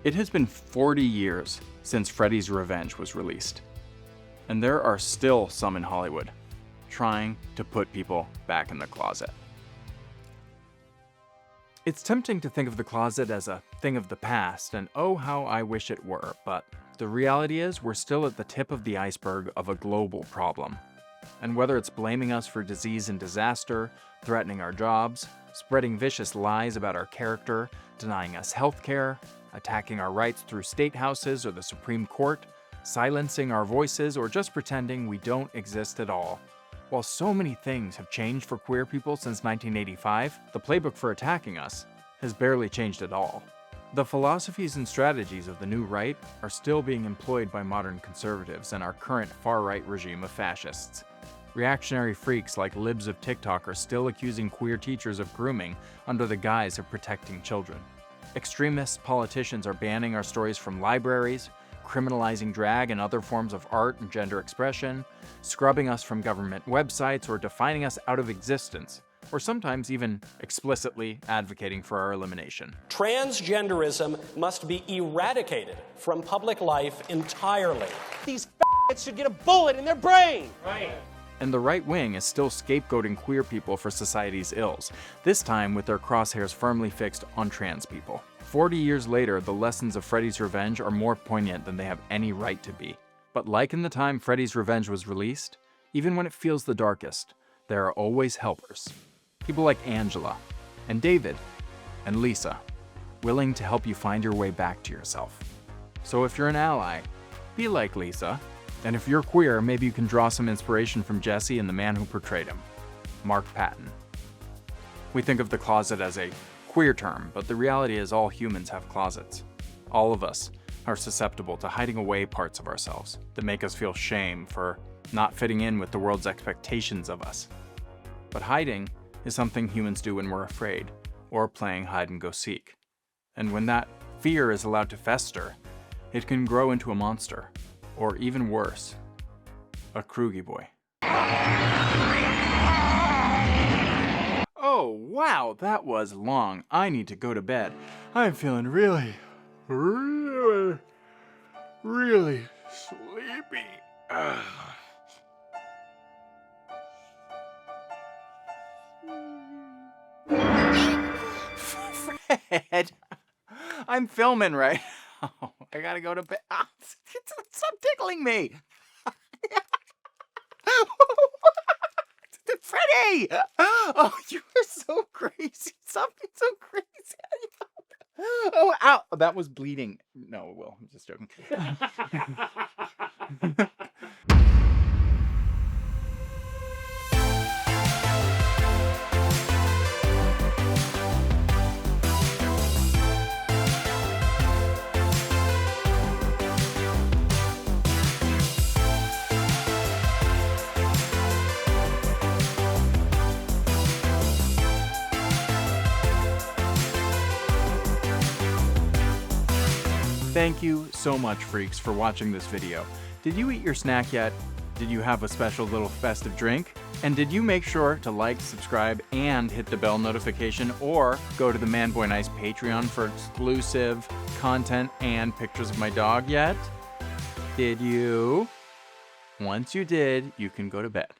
It has been 40 years since Freddy's Revenge was released. And there are still some in Hollywood trying to put people back in the closet. It's tempting to think of the closet as a thing of the past, and oh how I wish it were, but the reality is we're still at the tip of the iceberg of a global problem. And whether it's blaming us for disease and disaster, threatening our jobs, spreading vicious lies about our character, denying us health care, attacking our rights through state houses or the Supreme Court, silencing our voices, or just pretending we don't exist at all. While so many things have changed for queer people since 1985, the playbook for attacking us has barely changed at all. The philosophies and strategies of the new right are still being employed by modern conservatives and our current far-right regime of fascists. Reactionary freaks like libs of TikTok are still accusing queer teachers of grooming under the guise of protecting children. Extremist politicians are banning our stories from libraries, criminalizing drag and other forms of art and gender expression, scrubbing us from government websites, or defining us out of existence, or sometimes even explicitly advocating for our elimination. Transgenderism must be eradicated from public life entirely. These f***its should get a bullet in their brain. Right. And the right wing is still scapegoating queer people for society's ills, this time with their crosshairs firmly fixed on trans people. 40 years later, the lessons of Freddy's Revenge are more poignant than they have any right to be. But like in the time Freddy's Revenge was released, even when it feels the darkest, there are always helpers. People like Angela, and David, and Lisa, willing to help you find your way back to yourself. So if you're an ally, be like Lisa. And if you're queer, maybe you can draw some inspiration from Jesse and the man who portrayed him, Mark Patton. We think of the closet as a queer term, but the reality is all humans have closets. All of us are susceptible to hiding away parts of ourselves that make us feel shame for not fitting in with the world's expectations of us. But hiding is something humans do when we're afraid, or playing hide and go seek. And when that fear is allowed to fester, it can grow into a monster. Or even worse, a Kroogie boy. Oh, wow, that was long. I need to go to bed. I'm feeling really Sleepy. Fred, I'm filming right now. I gotta go to bed. Stop tickling me. Freddy! Oh, you are so crazy. Something so crazy. Oh, ow. That was bleeding. No, Will. I'm just joking. Thank you so much, freaks, for watching this video. Did you eat your snack yet? Did you have a special little festive drink? And did you make sure to like, subscribe, and hit the bell notification, or go to the Manboynice Patreon for exclusive content and pictures of my dog yet? Did you? Once you did, you can go to bed.